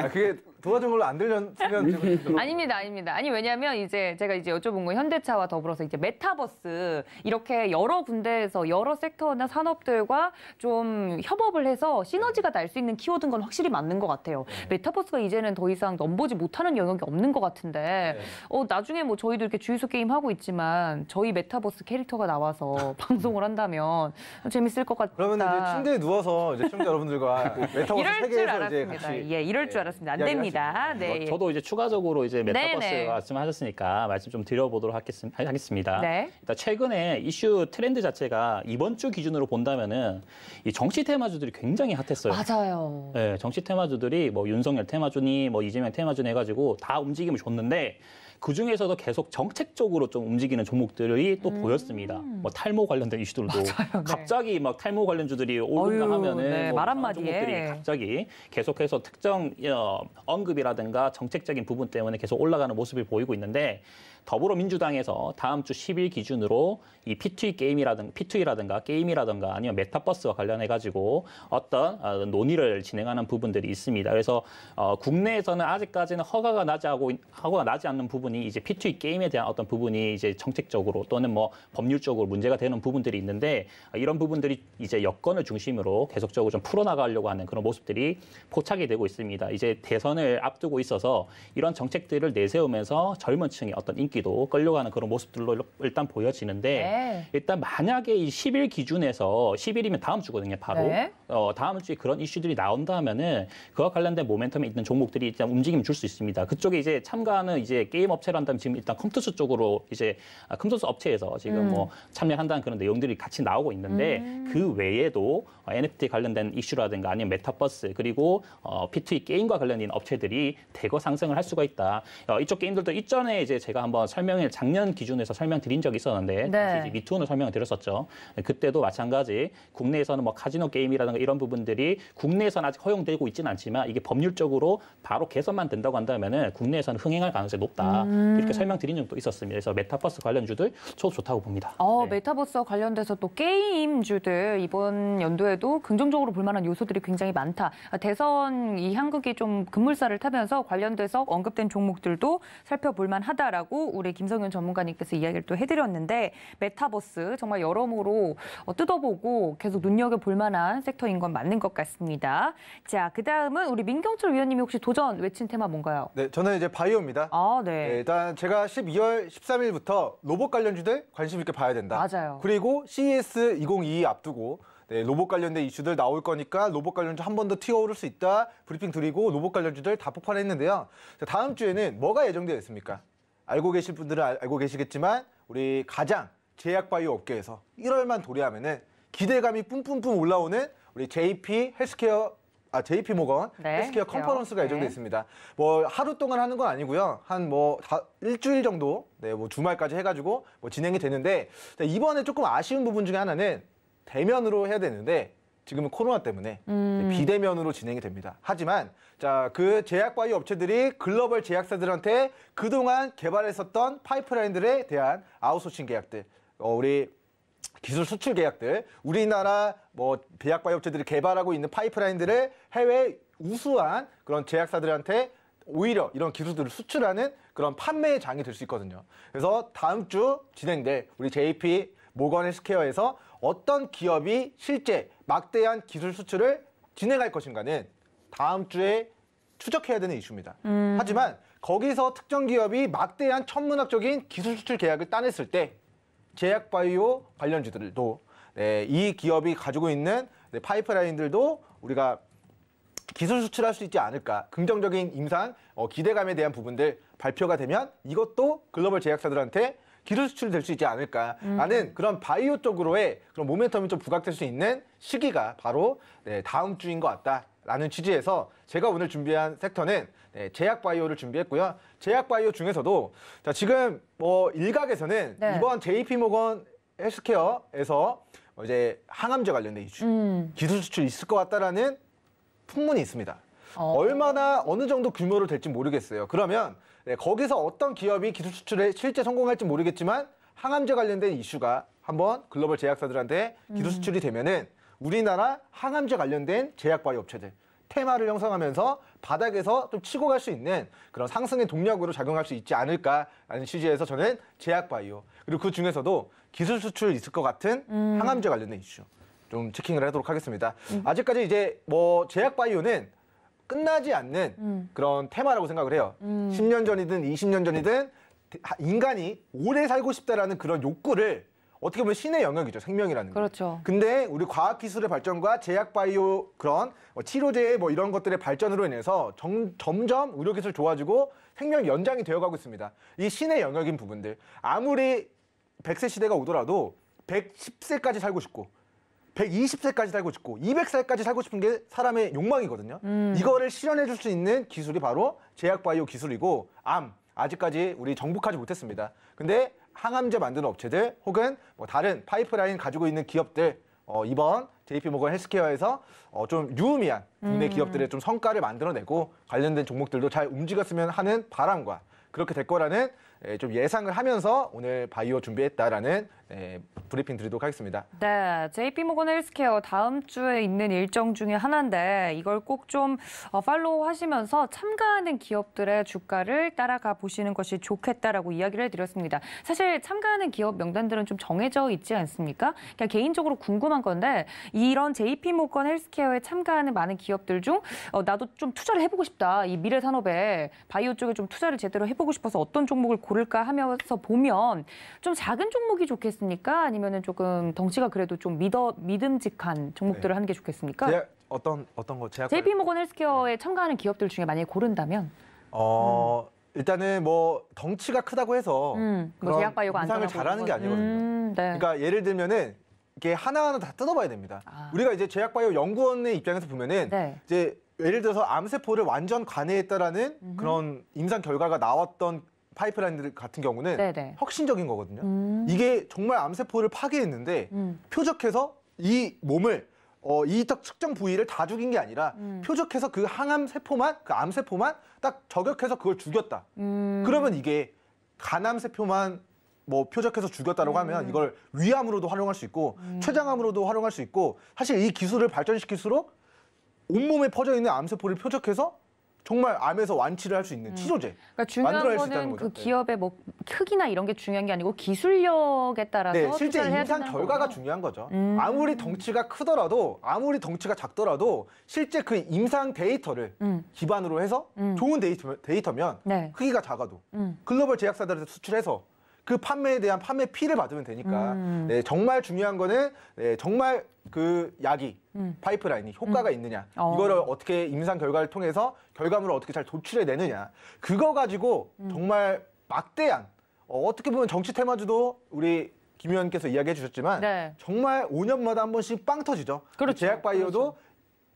그게 도와준 걸로 안 들렸으면 아닙니다. 아니 왜냐하면 이제 제가 이제 여쭤본 건 현대차와 더불어서 이제 메타버스 이렇게 여러 군데에서 여러 섹터나 산업들과 좀 협업을 해서 시너지가 날 수 있는 키워드인 건 확실히 맞는 것 같아요. 메타버스가 이제는 더 이상 넘보지 못하는 영역이 없는 것 같은데 나중에 뭐 저희도 이렇게 주유소 게임 하고 있지만 저희 메타버스 캐릭터가 나와서 방송을 한다면 재밌을 것 같다. 그러면 이제 침대에 누워서 이제 시청자 여러분들과 메타버스 이럴 줄 세계에서 알았습니다. 이제 같이 이럴 줄 알았습니다. 안 됩니다. 네. 저도 이제 추가적으로 이제 메타버스 네네. 말씀하셨으니까 말씀 좀 드려보도록 하겠습니다. 네. 일단 최근에 이슈 트렌드 자체가 이번 주 기준으로 본다면은 이 정치 테마주들이 굉장히 핫했어요. 맞아요. 네, 정치 테마주들이 뭐 윤석열 테마주니 뭐 이재명 테마주니 해가지고 다 움직임을 줬는데 그중에서도 계속 정책적으로 좀 움직이는 종목들이 또 보였습니다. 뭐 탈모 관련된 이슈들도 맞아요, 네. 갑자기 막 탈모 관련주들이 오른가 어휴, 하면은 네, 뭐 말 다른 한마디에. 종목들이 갑자기 계속해서 특정 언급이라든가 정책적인 부분 때문에 계속 올라가는 모습을 보이고 있는데 더불어민주당에서 다음 주 10일 기준으로 이 P2E라든가 게임이라든가 아니면 메타버스와 관련해 가지고 어떤 논의를 진행하는 부분들이 있습니다. 그래서 국내에서는 아직까지는 허가가 나지 않는 부분이 이제 P2E 게임에 대한 어떤 부분이 이제 정책적으로 또는 뭐 법률적으로 문제가 되는 부분들이 있는데 이런 부분들이 이제 여건을 중심으로 계속적으로 좀 풀어나가려고 하는 그런 모습들이 포착이 되고 있습니다. 이제 대선을 앞두고 있어서 이런 정책들을 내세우면서 젊은 층의 어떤 인기도 끌려가는 그런 모습들로 일단 보여지는데 네. 일단 만약에 이 10일 기준에서 10일이면 다음 주거든요, 바로. 네. 다음 주에 그런 이슈들이 나온다 하면은 그와 관련된 모멘텀이 있는 종목들이 일단 움직임 줄 수 있습니다. 그쪽에 이제 참가하는 이제 게임 업체란다면 지금 일단 컴투스 쪽으로 이제 컴투스 업체에서 지금 뭐 참여한다는 그런 내용들이 같이 나오고 있는데 그 외에도 NFT 관련된 이슈라든가 아니면 메타버스 그리고 P2E 게임과 관련된 업체들이 대거 상승을 할 수가 있다. 이쪽 게임들도 이전에 이제 제가 한번 작년 기준에서 설명드린 적이 있었는데 네. 이제 미투온을 설명을 드렸었죠. 그때도 마찬가지 국내에서는 뭐 카지노 게임이라든가 이런 부분들이 국내에서는 아직 허용되고 있지는 않지만 이게 법률적으로 바로 개선만 된다고 한다면은 국내에서는 흥행할 가능성이 높다. 이렇게 설명드린 적도 있었습니다. 그래서 메타버스 관련주들 저도 좋다고 봅니다. 네. 메타버스와 관련돼서 또 게임주들 이번 연도에도 긍정적으로 볼 만한 요소들이 굉장히 많다. 대선 이 향극이 좀 급물살을 타면서 관련돼서 언급된 종목들도 살펴볼 만하다라고 우리 김성윤 전문가님께서 이야기를 또 해드렸는데 메타버스 정말 여러모로 뜯어보고 계속 눈여겨볼 만한 섹터인 건 맞는 것 같습니다. 자, 그다음은 우리 민경철 위원님이 혹시 도전 외친 테마 뭔가요? 네, 저는 이제 바이오입니다. 네, 일단 제가 12월 13일부터 로봇 관련주들 관심 있게 봐야 된다. 맞아요. 그리고 CES 2022 앞두고 로봇 관련된 이슈들 나올 거니까 로봇 관련주 한 번 더 튀어오를 수 있다. 브리핑 드리고 로봇 관련주들 다 폭발했는데요. 다음 주에는 뭐가 예정되어 있습니까? 알고 계실 분들은 알고 계시겠지만 우리 가장 제약바이오 업계에서 1월만 도래하면은 기대감이 뿜뿜뿜 올라오는 우리 JP 모건 네, 헬스케어 컨퍼런스가 예정돼 있습니다. 뭐 하루 동안 하는 건 아니고요. 한 뭐 일주일 정도, 뭐 주말까지 해가지고 뭐 진행이 되는데 이번에 조금 아쉬운 부분 중에 하나는 대면으로 해야 되는데 지금은 코로나 때문에 비대면으로 진행이 됩니다. 하지만 그 제약바이오 업체들이 글로벌 제약사들한테 그동안 개발했었던 파이프라인들에 대한 아웃소싱 계약들, 우리 기술 수출 계약들, 우리나라 뭐 제약바이오 업체들이 개발하고 있는 파이프라인들을 해외 우수한 그런 제약사들한테 오히려 이런 기술들을 수출하는 그런 판매의 장이 될 수 있거든요. 그래서 다음 주 진행될 우리 JP 모건 헬스케어에서 어떤 기업이 실제 막대한 기술 수출을 진행할 것인가는 다음 주에 추적해야 되는 이슈입니다. 하지만 거기서 특정 기업이 막대한 천문학적인 기술 수출 계약을 따냈을 때 제약바이오 관련주들도 이 기업이 가지고 있는 파이프라인들도 우리가 기술 수출할 수 있지 않을까, 긍정적인 임상, 기대감에 대한 부분들 발표가 되면 이것도 글로벌 제약사들한테 기술 수출이 될 수 있지 않을까라는 그런 바이오 쪽으로의 그런 모멘텀이 좀 부각될 수 있는 시기가 바로 다음 주인 것 같다라는 취지에서 제가 오늘 준비한 섹터는 제약바이오를 준비했고요. 제약바이오 중에서도 지금 뭐 일각에서는 이번 JP모건 헬스케어에서 이제 항암제 관련된 이슈, 기술 수출이 있을 것 같다라는 풍문이 있습니다. 얼마나 어느 정도 규모로 될지 모르겠어요. 그러면 거기서 어떤 기업이 기술 수출에 실제 성공할지 모르겠지만 항암제 관련된 이슈가 한번 글로벌 제약사들한테 기술 수출이 되면은 우리나라 항암제 관련된 제약바이오 업체들 테마를 형성하면서 바닥에서 좀 치고 갈 수 있는 그런 상승의 동력으로 작용할 수 있지 않을까라는 취지에서 저는 제약바이오 그리고 그 중에서도 기술 수출 있을 것 같은 항암제 관련된 이슈 좀 체킹을 하도록 하겠습니다. 아직까지 이제 뭐 제약바이오는 끝나지 않는 그런 테마라고 생각을 해요. 10년 전이든 20년 전이든 인간이 오래 살고 싶다라는 그런 욕구를 어떻게 보면 신의 영역이죠. 생명이라는 거. 그렇죠. 근데 우리 과학기술의 발전과 제약바이오 그런 치료제 뭐 이런 것들의 발전으로 인해서 점점 의료기술 좋아지고 생명 연장이 되어가고 있습니다. 이 신의 영역인 부분들. 아무리 100세 시대가 오더라도 110세까지 살고 싶고 120세까지 살고 싶고 200살까지 살고 싶은 게 사람의 욕망이거든요. 이거를 실현해 줄 수 있는 기술이 바로 제약바이오 기술이고 암, 아직까지 우리 정복하지 못했습니다. 근데 항암제 만드는 업체들 혹은 뭐 다른 파이프라인 가지고 있는 기업들 이번 JP모건 헬스케어에서 좀 유의미한 국내 기업들의 좀 성과를 만들어내고 관련된 종목들도 잘 움직였으면 하는 바람과 그렇게 될 거라는 좀 예상을 하면서 오늘 바이오 준비했다라는 브리핑 드리도록 하겠습니다. 네, JP모건 헬스케어 다음 주에 있는 일정 중에 하나인데 이걸 꼭 좀 팔로우 하시면서 참가하는 기업들의 주가를 따라가 보시는 것이 좋겠다라고 이야기를 해드렸습니다. 사실 참가하는 기업 명단들은 좀 정해져 있지 않습니까? 그냥 개인적으로 궁금한 건데 이런 JP모건 헬스케어에 참가하는 많은 기업들 중 나도 좀 투자를 해보고 싶다. 이 미래 산업에 바이오 쪽에 좀 투자를 제대로 해보고 싶어서 어떤 종목을 고를까 하면서 보면 좀 작은 종목이 좋겠습니까? 아니면은 조금 덩치가 그래도 좀 믿음직한 종목들을 하는 게 좋겠습니까? 어떤 거 제약 JP모건 헬스케어에 참가하는 기업들 중에 만약에 고른다면 일단은 뭐 덩치가 크다고 해서 뭐 제약바이오가 임상을 잘하는 게 아니거든요. 네. 그러니까 예를 들면은 이게 하나하나 다 뜯어봐야 됩니다. 우리가 이제 제약바이오 연구원의 입장에서 보면은 네. 이제 예를 들어서 암세포를 완전 관해했다라는 그런 임상 결과가 나왔던 파이프라인들 같은 경우는 네네. 혁신적인 거거든요. 이게 정말 암세포를 파괴했는데 표적해서 이 몸을 이 특정 부위를 다 죽인 게 아니라 표적해서 그 항암 세포만 그 암세포만 딱 저격해서 그걸 죽였다. 그러면 이게 간암 세포만 뭐 표적해서 죽였다라고 하면 이걸 위암으로도 활용할 수 있고 췌장암으로도 활용할 수 있고 사실 이 기술을 발전시킬수록 온몸에 퍼져 있는 암세포를 표적해서 정말 암에서 완치를 할 수 있는 치료제 그러니까 중요한 만들어낼 수 있다는 거는 거죠. 그 기업의 뭐 크기나 이런 게 중요한 게 아니고 기술력에 따라서 네, 실제 투자를 해야 임상 된다는 결과가 거군요. 중요한 거죠. 아무리 덩치가 크더라도 아무리 덩치가 작더라도 실제 그 임상 데이터를 기반으로 해서 좋은 데이터면 네. 크기가 작아도 글로벌 제약사들한테 수출해서 그 판매에 대한 판매 피를 받으면 되니까 네, 정말 중요한 거는 정말 그 약이 파이프라인이 효과가 있느냐 이거를 어떻게 임상 결과를 통해서 결과물을 어떻게 잘 도출해내느냐 그거 가지고 정말 막대한 어떻게 보면 정치 테마주도 우리 김 의원께서 이야기해 주셨지만 네. 정말 5년마다 한 번씩 빵 터지죠. 그렇죠. 제약바이오도 그렇죠.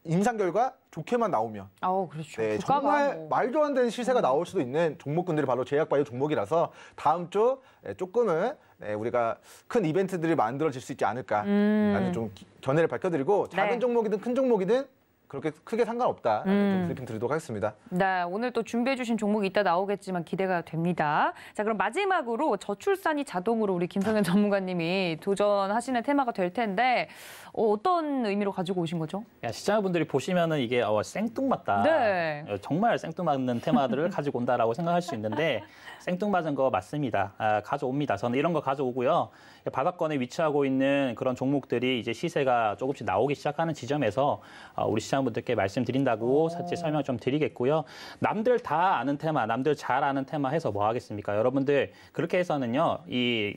임상 결과 좋게만 나오면 그렇죠. 네, 주가가 정말 뭐. 말도 안 되는 시세가 나올 수도 있는 종목군들이 바로 제약바이오 종목이라서 다음 주 조금은 우리가 큰 이벤트들이 만들어질 수 있지 않을까라는 좀 견해를 밝혀드리고 작은 네. 종목이든 큰 종목이든 그렇게 크게 상관없다라는 좀 브리핑 드리도록 하겠습니다. 네, 오늘 또 준비해주신 종목이 이따 나오겠지만 기대가 됩니다. 자, 그럼 마지막으로 저출산이 자동으로 우리 김성현 전문가님이 도전하시는 테마가 될 텐데 어떤 의미로 가지고 오신 거죠? 시청자분들이 보시면은 이게 생뚱맞다. 네. 정말 생뚱맞는 테마들을 가지고 온다라고 생각할 수 있는데 생뚱맞은 거 맞습니다. 가져옵니다. 저는 이런 거 가져오고요. 바닥권에 위치하고 있는 그런 종목들이 이제 시세가 조금씩 나오기 시작하는 지점에서 우리 시청자분들께 말씀드린다고 사실 설명 좀 드리겠고요. 남들 다 아는 테마, 남들 잘 아는 테마 해서 뭐 하겠습니까? 여러분들 그렇게 해서는요. 이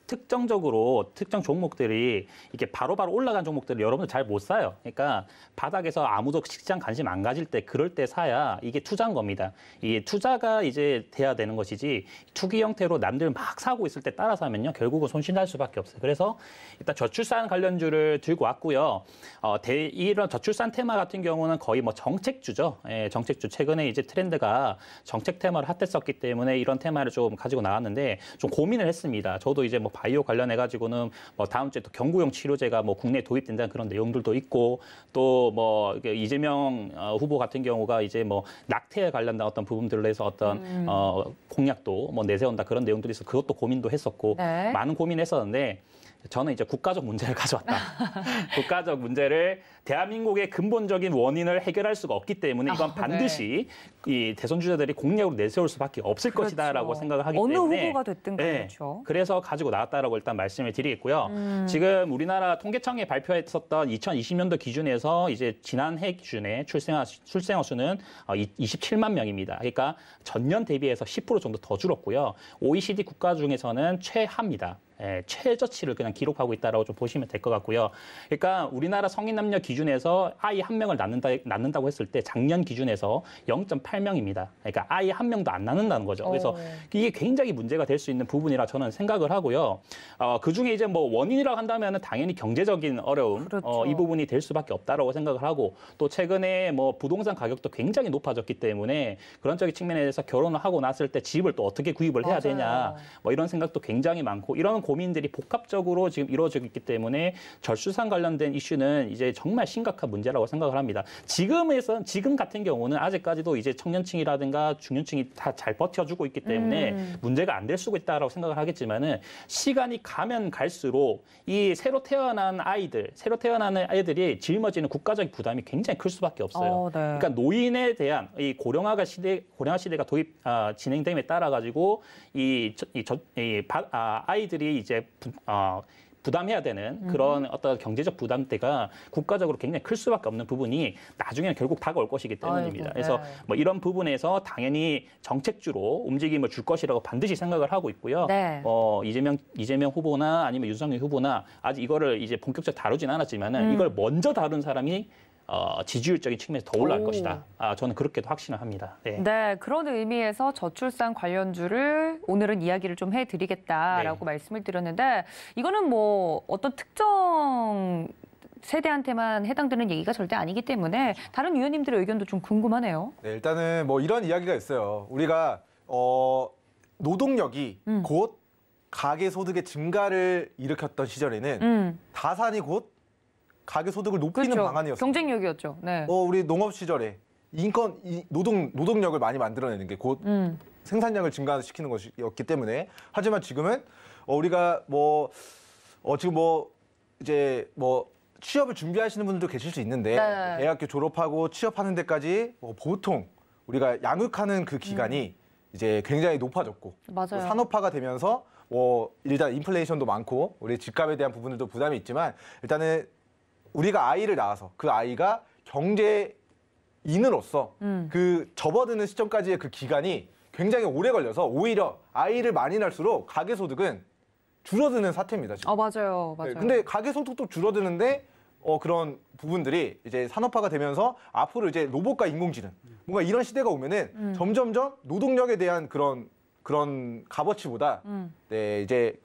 특정적으로 특정 종목들이 이렇게 바로바로 올라간 종목들을 여러분들 잘 못 사요. 그러니까 바닥에서 아무도 시장 관심 안 가질 때 그럴 때 사야 이게 투자인 겁니다. 이게 투자가 이제 돼야 되는 것이지 투기 형태로 남들 막 사고 있을 때 따라 사면요. 결국은 손실날 수밖에 없어요. 그래서 일단 저출산 관련주를 들고 왔고요. 이런 저출산 테마 같은 경우는 거의 뭐 정책주죠. 정책주. 최근에 이제 트렌드가 정책 테마를 핫했었기 때문에 이런 테마를 좀 가지고 나왔는데 좀 고민을 했습니다. 저도 이제 뭐 바이오 관련해가지고는 뭐 다음 주에 또 경구용 치료제가 뭐 국내에 도입된다는 그런 내용들도 있고 또 뭐 이재명 후보 같은 경우가 이제 뭐 낙태에 관련된 어떤 부분들로 해서 어떤 공약도 뭐 내세운다 그런 내용들이 있어 그것도 고민도 했었고 네. 많은 고민했었는데 저는 이제 국가적 문제를 가져왔다. 국가적 문제를 대한민국의 근본적인 원인을 해결할 수가 없기 때문에 이건 반드시 이 대선 주자들이 공약으로 내세울 수밖에 없을 것이다라고 생각을 하기 때문에 어느 후보가 됐든 그렇죠. 그래서 가지고 나왔다라고 일단 말씀을 드리겠고요. 지금 우리나라 통계청에 발표했었던 2020년도 기준에서 이제 지난 해 기준에 출생아 수는 27만 명입니다. 그러니까 전년 대비해서 10% 정도 더 줄었고요. OECD 국가 중에서는 최하입니다. 최저치를 그냥 기록하고 있다라고 좀 보시면 될 것 같고요. 그러니까 우리나라 성인 남녀 기준에서 아이 한 명을 낳는다고 했을 때 작년 기준에서 0.8명입니다. 그러니까 아이 한 명도 안 낳는다는 거죠. 그래서 이게 굉장히 문제가 될 수 있는 부분이라 저는 생각을 하고요. 그 중에 이제 뭐 원인이라고 한다면은 당연히 경제적인 어려움, 그렇죠. 이 부분이 될 수밖에 없다라고 생각을 하고 또 최근에 뭐 부동산 가격도 굉장히 높아졌기 때문에 그런 쪽인 측면에 대해서 결혼을 하고 났을 때 집을 또 어떻게 구입을 해야 맞아요. 되냐 뭐 이런 생각도 굉장히 많고 이런 고민들이 복합적으로 지금 이루어지고 있기 때문에 저출산 관련된 이슈는 이제 정말 심각한 문제라고 생각을 합니다. 지금 같은 경우는 아직까지도 이제 청년층이라든가 중년층이 다 잘 버텨주고 있기 때문에 문제가 안 될 수가 있다라고 생각을 하겠지만은 시간이 가면 갈수록 이 새로 태어난 아이들이 짊어지는 국가적 부담이 굉장히 클 수밖에 없어요. 네. 그러니까 노인에 대한 이 고령화 시대가 진행됨에 따라 가지고 아이들이 이제 부담해야 되는 그런 어떤 경제적 부담대가 국가적으로 굉장히 클 수밖에 없는 부분이 나중에는 결국 다가올 것이기 때문입니다. 아이고, 그래서 네. 뭐 이런 부분에서 당연히 정책주로 움직임을 줄 것이라고 반드시 생각을 하고 있고요. 네. 이재명 후보나 아니면 윤석열 후보나 아직 이거를 이제 본격적으로 다루진 않았지만은 이걸 먼저 다룬 사람이 지지율적인 측면에서 더 올라갈 것이다. 저는 그렇게도 확신을 합니다. 네. 네, 그런 의미에서 저출산 관련주를 오늘은 이야기를 좀 해드리겠다라고 말씀을 드렸는데 이거는 뭐 어떤 특정 세대한테만 해당되는 얘기가 절대 아니기 때문에 다른 위원님들의 의견도 좀 궁금하네요. 네, 일단은 뭐 이런 이야기가 있어요. 우리가 노동력이 곧 가계 소득의 증가를 일으켰던 시절에는 다산이 곧 가계 소득을 높이는 그렇죠. 방안이었어요. 경쟁력이었죠. 네. 우리 농업 시절에 노동력을 많이 만들어내는 게 곧 생산량을 증가시키는 것이었기 때문에 하지만 지금은 우리가 지금 이제 취업을 준비하시는 분들도 계실 수 있는데 네. 대학교 졸업하고 취업하는 데까지 보통 우리가 양육하는 그 기간이 이제 굉장히 높아졌고 맞아요. 또 산업화가 되면서 일단 인플레이션도 많고 우리 집값에 대한 부분들도 부담이 있지만 일단은 우리가 아이를 낳아서 그 아이가 경제인으로서 그 접어드는 시점까지의 그 기간이 굉장히 오래 걸려서 오히려 아이를 많이 낳을수록 가계소득은 줄어드는 사태입니다. 지금. 맞아요. 네, 근데 가계소득도 줄어드는데 그런 부분들이 이제 산업화가 되면서 앞으로 이제 로봇과 인공지능 뭔가 이런 시대가 오면은 점점점 노동력에 대한 그런 값어치보다 네, 이제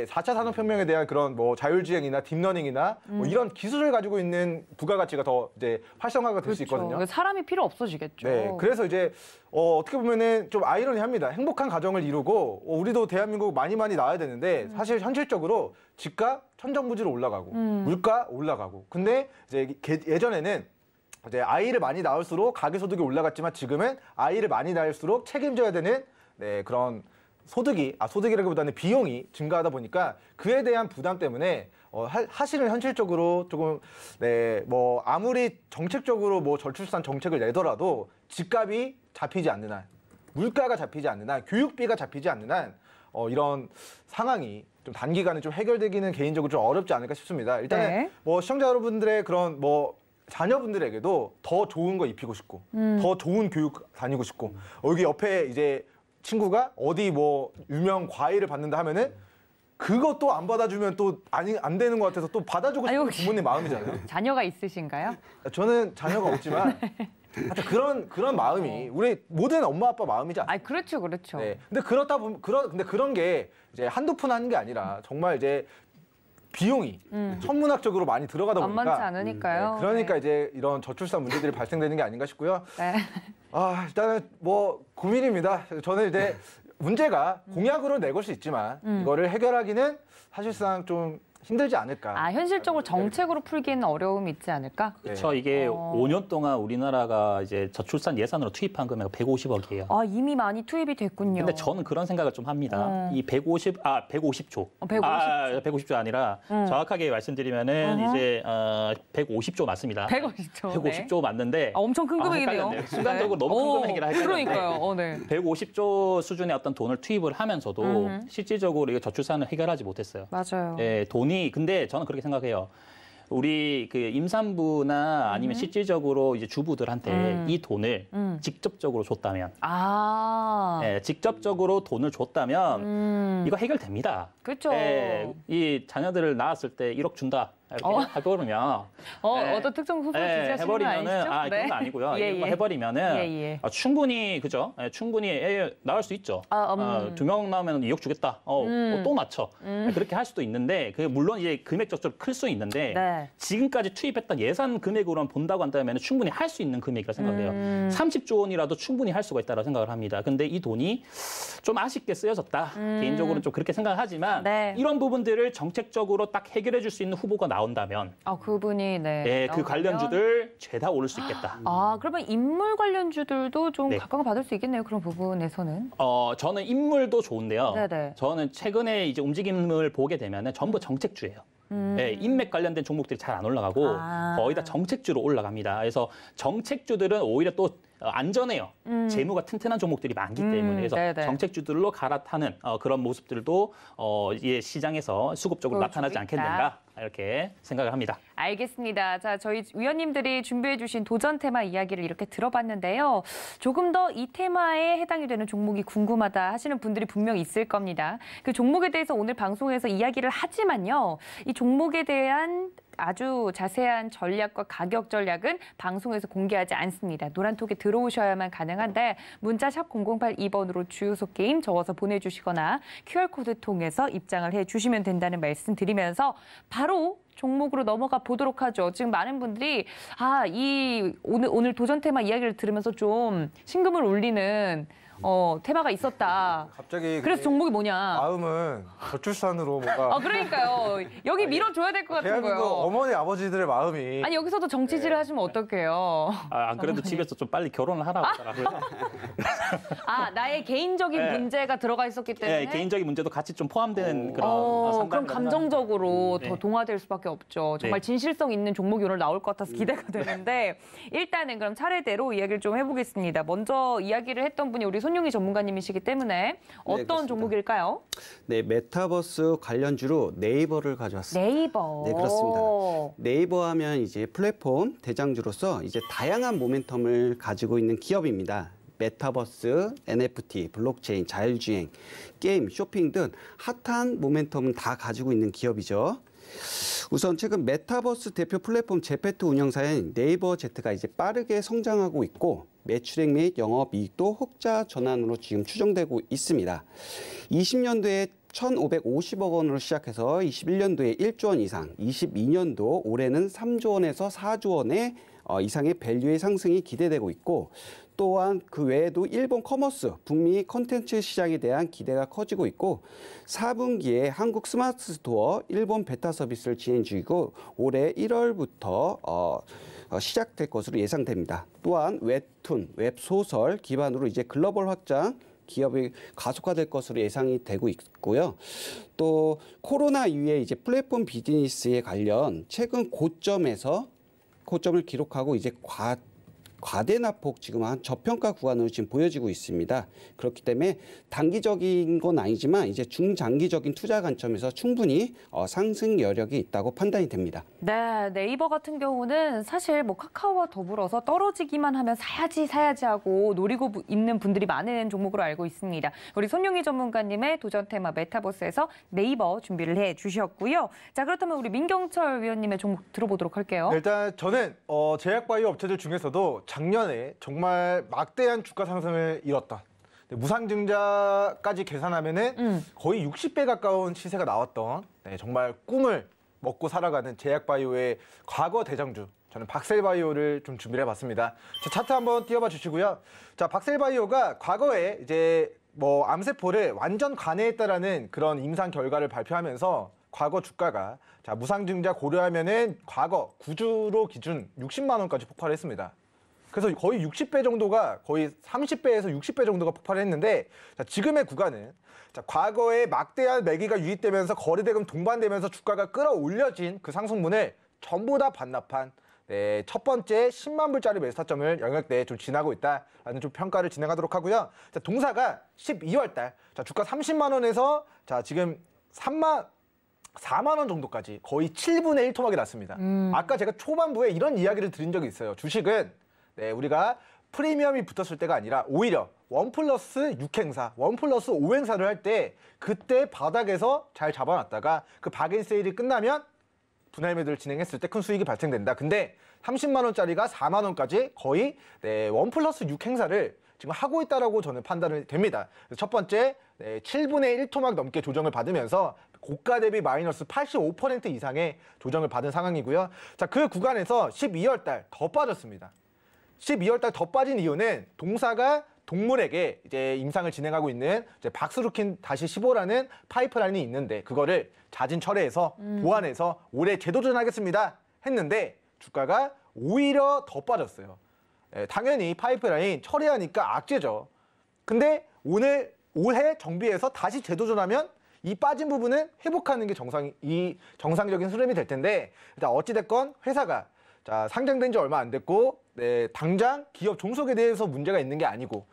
4차 산업혁명에 대한 그런 자율주행이나 딥러닝이나 이런 기술을 가지고 있는 부가가치가 더 이제 활성화가 될 수 있거든요. 그러니까 사람이 필요 없어지겠죠. 네, 그래서 이제 어떻게 보면은 좀 아이러니합니다. 행복한 가정을 이루고 우리도 대한민국 많이 낳아야 되는데 사실 현실적으로 집값 천정부지로 올라가고 물가 올라가고. 근데 이제 예전에는 이제 아이를 많이 낳을수록 가계소득이 올라갔지만 지금은 아이를 많이 낳을수록 책임져야 되는 그런 소득이라기보다는 비용이 증가하다 보니까 그에 대한 부담 때문에 사실은 현실적으로 조금 아무리 정책적으로 저출산 정책을 내더라도 집값이 잡히지 않는 한, 물가가 잡히지 않는 한, 교육비가 잡히지 않는 한 이런 상황이 좀 단기간에 좀 해결되기는 개인적으로 좀 어렵지 않을까 싶습니다. 일단은 네. 시청자 여러분들의 그런 자녀분들에게도 더 좋은 거 입히고 싶고 더 좋은 교육 다니고 싶고 여기 옆에 이제 친구가 어디 유명 과외를 받는다 하면은 그것도 안 받아주면 또 안 되는 것 같아서 또 받아주고 싶은 부모님 마음이잖아요. 자녀가 있으신가요? 저는 자녀가 없지만 하여튼 그런 마음이 우리 모든 엄마 아빠 마음이지 않습니까? 그렇죠, 그렇죠. 네. 근데 그런 게 이제 한두 푼 하는 게 아니라 정말 이제 비용이 천문학적으로 많이 들어가다 보니까 만만치 않으니까요. 그러니까 네. 이제 이런 저출산 문제들이 발생되는 게 아닌가 싶고요. 네. 일단은 고민입니다. 저는 이제 문제가 공약으로 내걸 수 있지만 이거를 해결하기는 사실상 좀 힘들지 않을까. 현실적으로 정책으로 풀기에는 어려움이 있지 않을까? 그렇죠. 이게 5년 동안 우리나라가 이제 저출산 예산으로 투입한 금액이 150억이에요. 이미 많이 투입이 됐군요. 근데 저는 그런 생각을 좀 합니다. 이 150조. 150조 아니라 정확하게 말씀드리면은 이제 150조 맞습니다. 150조. 150조 맞는데 엄청 큰 금액이네요. 헷갈렸네요. 순간적으로 너무 큰 금액이라 헷갈렸는데. 그러니까요. 네. 150조 수준의 어떤 돈을 투입을 하면서도 실질적으로 이거 저출산을 해결하지 못했어요. 맞아요. 돈이 근데 저는 그렇게 생각해요. 우리 그 임산부나 아니면 실질적으로 이제 주부들한테 이 돈을 직접적으로 줬다면, 직접적으로 돈을 줬다면 이거 해결됩니다. 그렇죠. 이 자녀들을 낳았을 때 1억 준다. 이렇게 해버리면 어떤 특정 후보 지지하시는 거 아니시죠? 그런 건 아니고요. 이거 해버리면은 충분히 그죠? 충분히 애 낳을 수 있죠. 2명 낳으면 2억 주겠다. 또 낳죠. 그렇게 할 수도 있는데 물론 이제 금액적으로 클 수 있는데 지금까지 투입했던 예산 금액으로만 본다고 한다면 충분히 할 수 있는 금액이라 생각해요. 30조 원이라도 충분히 할 수가 있다고 생각을 합니다. 근데 이 돈이 좀 아쉽게 쓰여졌다. 개인적으로는 좀 그렇게 생각을 하지만 이런 부분들을 정책적으로 딱 해결해 줄 수 있는 후보가 나온다면 그분이 그 관련주들 죄다 오를 수 있겠다. 그러면 인물 관련주들도 좀 각광을 받을 수 있겠네요. 그런 부분에서는. 저는 인물도 좋은데요. 네네. 저는 최근에 이제 움직임을 보게 되면은 전부 정책주예요. 인맥 관련된 종목들이 잘 안 올라가고 거의 다 정책주로 올라갑니다. 그래서 정책주들은 오히려 또 안전해요. 재무가 튼튼한 종목들이 많기 때문에 그래서 정책주들로 갈아타는 그런 모습들도 시장에서 수급적으로 나타나지 않겠는가 이렇게 생각을 합니다. 알겠습니다. 자, 저희 위원님들이 준비해 주신 도전 테마 이야기를 이렇게 들어봤는데요. 조금 더 이 테마에 해당이 되는 종목이 궁금하다 하시는 분들이 분명 있을 겁니다. 그 종목에 대해서 오늘 방송에서 이야기를 하지만요. 이 종목에 대한 아주 자세한 전략과 가격 전략은 방송에서 공개하지 않습니다. 노란톡에 들어오셔야만 가능한데 문자 샵 0082번으로 주요소 게임 적어서 보내주시거나 QR코드 통해서 입장을 해주시면 된다는 말씀 드리면서 바로 종목으로 넘어가 보도록 하죠. 지금 많은 분들이 오늘 도전 테마 이야기를 들으면서 좀 심금을 울리는 테마가 있었다. 갑자기 그래서 종목이 뭐냐? 마음은 저출산으로 뭔가. 그러니까요. 여기 밀어줘야 될 것 같은 대한민국 거예요. 어머니 아버지들의 마음이. 아니 여기서도 정치질을 하시면 어떡해요? 안 그래도 집에서 좀 빨리 결혼을 하라고 하더라고요. 나의 개인적인 문제가 들어가 있었기 때문에. 개인적인 문제도 같이 좀 포함되는 그런. 그럼 감정적으로 더 동화될 수밖에 없죠. 정말 진실성 있는 종목이 오늘 나올 것 같아서 기대가 되는데 일단은 그럼 차례대로 이야기를 좀 해보겠습니다. 먼저 이야기를 했던 분이 우리 손용희 전문가님이시기 때문에 어떤 종목일까요? 네, 메타버스 관련주로 네이버를 가져왔습니다. 네이버. 네, 그렇습니다. 네이버 하면 이제 플랫폼 대장주로서 이제 다양한 모멘텀을 가지고 있는 기업입니다. 메타버스, NFT, 블록체인, 자율주행, 게임, 쇼핑 등 핫한 모멘텀은 다 가지고 있는 기업이죠. 우선 최근 메타버스 대표 플랫폼 제페토 운영사인 네이버 Z가 이제 빠르게 성장하고 있고 매출액 및 영업이익도 흑자 전환으로 지금 추정되고 있습니다. 20년도에 1,550억 원으로 시작해서 21년도에 1조 원 이상, 22년도 올해는 3조 원에서 4조 원의 이상의 밸류의 상승이 기대되고 있고 또한 그 외에도 일본 커머스, 북미 콘텐츠 시장에 대한 기대가 커지고 있고 4분기에 한국 스마트 스토어 일본 베타 서비스를 진행 중이고 올해 1월부터 시작될 것으로 예상됩니다. 또한 웹툰, 웹소설 기반으로 이제 글로벌 확장 기업이 가속화될 것으로 예상이 되고 있고요. 또 코로나 이후에 이제 플랫폼 비즈니스에 관련 최근 고점을 기록하고 이제 과대납폭 지금 한 저평가 구간으로 지금 보여지고 있습니다. 그렇기 때문에 단기적인 건 아니지만 이제 중장기적인 투자 관점에서 충분히 상승 여력이 있다고 판단이 됩니다. 네, 네이버 같은 경우는 사실 카카오와 더불어서 떨어지기만 하면 사야지 하고 노리고 있는 분들이 많은 종목으로 알고 있습니다. 우리 손용희 전문가님의 도전 테마 메타버스에서 네이버 준비를 해주셨고요. 자, 그렇다면 우리 민경철 위원님의 종목 들어보도록 할게요. 일단 저는 제약바이오 업체들 중에서도 작년에 정말 막대한 주가 상승을 이뤘다. 무상증자까지 계산하면은 거의 60배 가까운 시세가 나왔던 정말 꿈을 먹고 살아가는 제약바이오의 과거 대장주. 저는 박셀바이오를 좀 준비를 해봤습니다. 자, 차트 한번 띄워봐 주시고요. 자, 박셀바이오가 과거에 이제 암세포를 완전 관해했다라는 그런 임상 결과를 발표하면서 과거 주가가 무상증자 고려하면은 과거 9주로 기준 60만 원까지 폭발했습니다. 그래서 거의 60배 정도가 거의 30배에서 60배 정도가 폭발했는데 지금의 구간은 과거에 막대한 매기가 유입되면서 거래대금 동반되면서 주가가 끌어올려진 그 상승분을 전부 다 반납한 첫 번째 10만 불짜리 매수타점을 영역대에 좀 지나고 있다라는 좀 평가를 진행하도록 하고요. 동사가 12월 달 주가 30만 원에서 지금 4만 원 정도까지 거의 7분의 1 토막이 났습니다. 아까 제가 초반부에 이런 이야기를 드린 적이 있어요. 주식은 우리가 프리미엄이 붙었을 때가 아니라 오히려 1+6 행사, 1+5 행사를 할 때 그때 바닥에서 잘 잡아놨다가 그 박앤 세일이 끝나면 분할 매도를 진행했을 때 큰 수익이 발생된다. 근데 30만 원짜리가 4만 원까지 거의 1+6 행사를 지금 하고 있다라고 저는 판단이 됩니다. 첫 번째, 7분의 1 토막 넘게 조정을 받으면서 고가 대비 마이너스 85% 이상의 조정을 받은 상황이고요. 자, 그 구간에서 12월 달 더 빠졌습니다. 12월 달 더 빠진 이유는 동사가 동물에게 이제 임상을 진행하고 있는 이제 박스루킨 15라는 파이프라인이 있는데 그거를 자진 철회해서 보완해서 올해 재도전하겠습니다 했는데 주가가 오히려 더 빠졌어요. 당연히 파이프라인 처리하니까 악재죠. 근데 올해 정비해서 다시 재도전하면 이 빠진 부분은 회복하는 게 정상적인 흐름이 될 텐데 어찌됐건 회사가 상장된 지 얼마 안 됐고 당장 기업 종속에 대해서 문제가 있는 게 아니고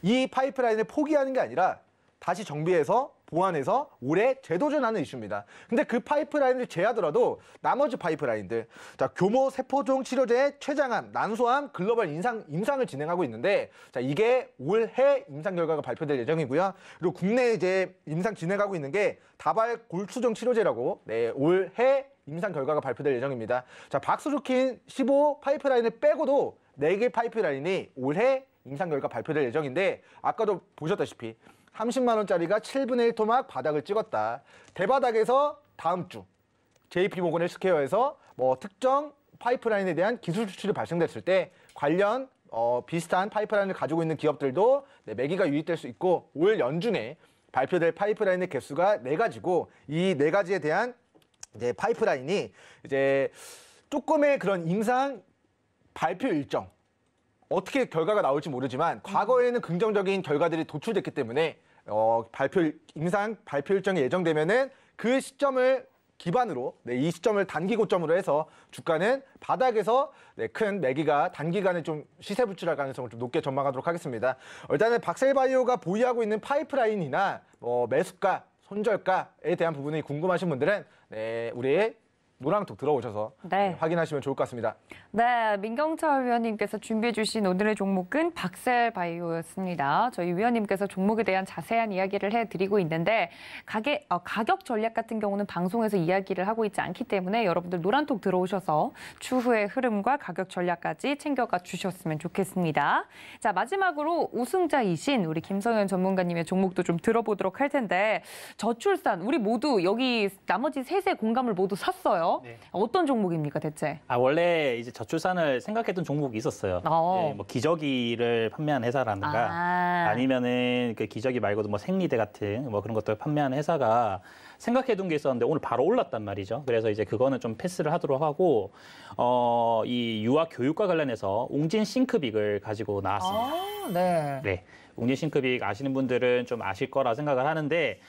이 파이프라인을 포기하는 게 아니라 다시 정비해서 보완해서 올해 재도전하는 이슈입니다. 근데 그 파이프라인을 제하더라도 나머지 파이프라인들 교모 세포종 치료제 췌장암, 난소암 글로벌 임상을 진행하고 있는데 이게 올해 임상 결과가 발표될 예정이고요. 그리고 국내에 이제 임상 진행하고 있는 게 다발 골수종 치료제라고 올해 임상 결과가 발표될 예정입니다. 박스루킨 15 파이프라인을 빼고도 4개 파이프라인이 올해 임상 결과 발표될 예정인데 아까도 보셨다시피 30만 원짜리가 7분의 1 토막 바닥을 찍었다. 대바닥에서 다음 주 JP모건 헬스케어에서 특정 파이프라인에 대한 기술 수출이 발생됐을 때 관련 비슷한 파이프라인을 가지고 있는 기업들도 매기가 유입될 수 있고 올 연중에 발표될 파이프라인의 개수가 4가지고 이 4가지에 대한 이제 파이프라인이 이제 조금의 그런 임상 발표 일정 어떻게 결과가 나올지 모르지만 과거에는 긍정적인 결과들이 도출됐기 때문에 임상 발표 일정이 예정되면은 그 시점을 기반으로 이 시점을 단기 고점으로 해서 주가는 바닥에서 큰 매기가 단기간에 좀 시세 불출할 가능성을 좀 높게 전망하도록 하겠습니다. 일단은 박셀바이오가 보유하고 있는 파이프라인이나 매수가, 손절가에 대한 부분이 궁금하신 분들은 우리의 노랑톡 들어오셔서 확인하시면 좋을 것 같습니다. 네, 민경철 위원님께서 준비해 주신 오늘의 종목은 박셀바이오였습니다. 저희 위원님께서 종목에 대한 자세한 이야기를 해드리고 있는데 가격 전략 같은 경우는 방송에서 이야기를 하고 있지 않기 때문에 여러분들 노란톡 들어오셔서 추후의 흐름과 가격 전략까지 챙겨가 주셨으면 좋겠습니다. 자, 마지막으로 우승자이신 우리 김성현 전문가님의 종목도 좀 들어보도록 할 텐데 저출산, 우리 모두 여기 나머지 셋의 공감을 모두 샀어요. 어떤 종목입니까, 대체? 원래 이제 저출산을 생각했던 종목이 있었어요. 기저귀를 판매하는 회사라든가 아니면은 그 기저귀 말고도 생리대 같은 그런 것들 판매하는 회사가 생각해둔 게 있었는데 오늘 바로 올랐단 말이죠. 그래서 이제 그거는 좀 패스를 하도록 하고 이 유아 교육과 관련해서 웅진 싱크빅을 가지고 나왔습니다. 네. 웅진 싱크빅 아시는 분들은 좀 아실 거라 생각을 하는데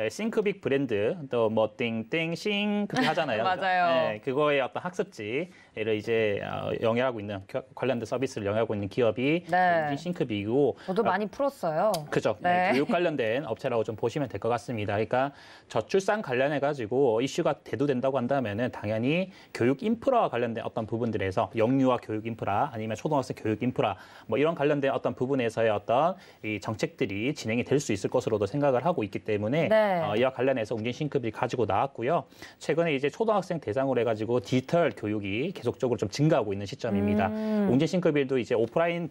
싱크빅 브랜드 또 띵띵 싱크빅 하잖아요. 맞아요. 네, 그거의 어떤 학습지를 이제 영위하고 있는 관련된 서비스를 영위하고 있는 기업이 웅진 싱크빅이고 저도 많이 풀었어요. 그죠. 교육 관련된 업체라고 좀 보시면 될 것 같습니다. 그러니까 저출산 관련해 가지고 이슈가 대두된다고 한다면은 당연히 교육 인프라와 관련된 어떤 부분들에서 영유아 교육 인프라 아니면 초등학생 교육 인프라 이런 관련된 어떤 부분에서의 어떤 이 정책들이 진행이 될 수 있을 것으로도 생각을 하고 있기 때문에 이와 관련해서 웅진 싱크빅 가지고 나왔고요. 최근에 이제 초등학생 대상으로 해가지고 디지털 교육이 계속적으로 좀 증가하고 있는 시점입니다. 웅진 싱크빅도 이제 오프라인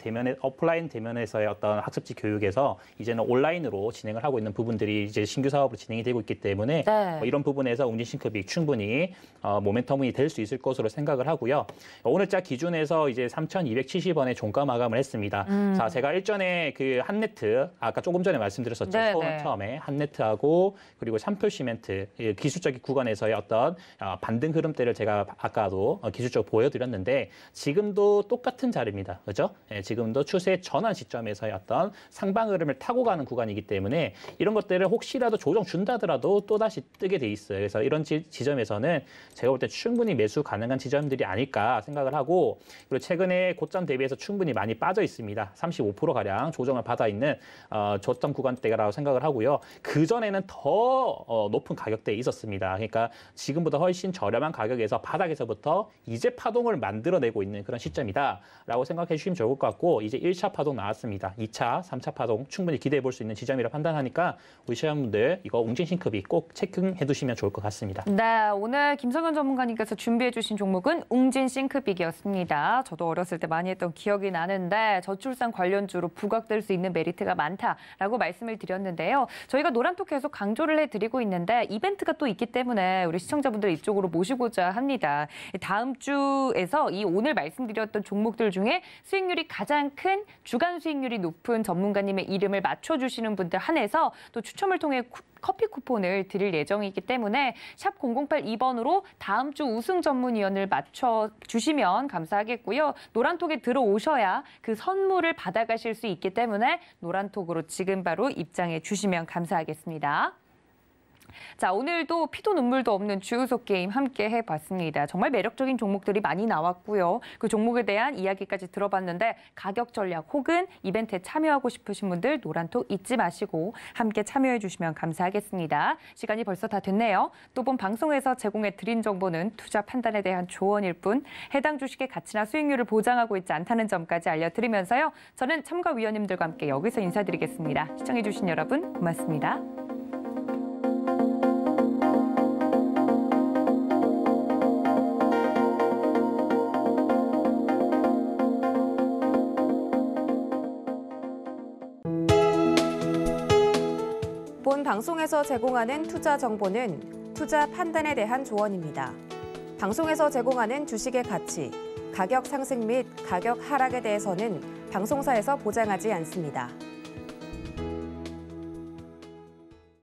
대면에서의 어떤 학습지 교육에서 이제는 온라인으로 진행을 하고 있는 부분들이 이제 신규 사업으로 진행이 되고 있기 때문에 이런 부분에서 웅진 싱크빅 충분히 모멘텀이 될 수 있을 것으로 생각을 하고요. 오늘자 기준에서 이제 3,270원에 종가 마감을 했습니다. 자, 제가 일전에 그 한네트 아까 조금 전에 말씀드렸었죠. 처음에 한네트하고 그리고 샴풀 시멘트 기술적인 구간에서의 어떤 반등 흐름대를 제가 아까도 기술적으로 보여드렸는데 지금도 똑같은 자리입니다. 그죠? 예, 지금도 추세 전환 시점에서의 어떤 상방 흐름을 타고 가는 구간이기 때문에 이런 것들을 혹시라도 조정 준다더라도 또다시 뜨게 돼 있어요. 그래서 이런 지점에서는 제가 볼 때 충분히 매수 가능한 지점들이 아닐까 생각을 하고, 그리고 최근에 고점 대비해서 충분히 많이 빠져 있습니다. 35%가량 조정을 받아 있는 저점 구간대라고 생각을 하고요. 그전에는 더 높은 가격대에 있었습니다. 그러니까 지금보다 훨씬 저렴한 가격에서 바닥에서부터 이제 파동을 만들어내고 있는 그런 시점이다라고 생각해 주시면 좋을 것 같고, 이제 1차 파동 나왔습니다. 2차, 3차 파동 충분히 기대해 볼 수 있는 지점이라고 판단하니까 우리 시청자분들 이거 웅진 싱크비 꼭 체크해 두시면 좋을 것 같습니다. 네, 오늘 김성현 전문가님께서 준비해 주신 종목은 웅진 싱크빅이었습니다. 저도 어렸을 때 많이 했던 기억이 나는데 저출산 관련주로 부각될 수 있는 메리트가 많다라고 말씀을 드렸는데요. 저희가 노란톡 계속 강조를 해드리고 있는데 이벤트가 또 있기 때문에 우리 시청자분들 이쪽으로 모시고자 합니다. 다음 주에서 이 오늘 말씀드렸던 종목들 중에 수익률이 가장 큰 주간 수익률이 높은 전문가님의 이름을 맞춰주시는 분들 한해서 또 추첨을 통해 커피 쿠폰을 드릴 예정이기 때문에 샵 0082번으로 다음 주 우승 전문위원을 맞춰주시면 감사하겠고요. 노란톡에 들어오셔야 그 선물을 받아가실 수 있기 때문에 노란톡으로 지금 바로 입장해 주시면 감사하겠습니다. 자, 오늘도 피도 눈물도 없는 주유소 게임 함께 해봤습니다. 정말 매력적인 종목들이 많이 나왔고요. 그 종목에 대한 이야기까지 들어봤는데 가격 전략 혹은 이벤트에 참여하고 싶으신 분들 노란톡 잊지 마시고 함께 참여해 주시면 감사하겠습니다. 시간이 벌써 다 됐네요. 또 본 방송에서 제공해 드린 정보는 투자 판단에 대한 조언일 뿐 해당 주식의 가치나 수익률을 보장하고 있지 않다는 점까지 알려드리면서요. 저는 참가위원님들과 함께 여기서 인사드리겠습니다. 시청해 주신 여러분 고맙습니다. 본 방송에서 제공하는 투자 정보는 투자 판단에 대한 조언입니다. 방송에서 제공하는 주식의 가치, 가격 상승 및 가격 하락에 대해서는 방송사에서 보장하지 않습니다.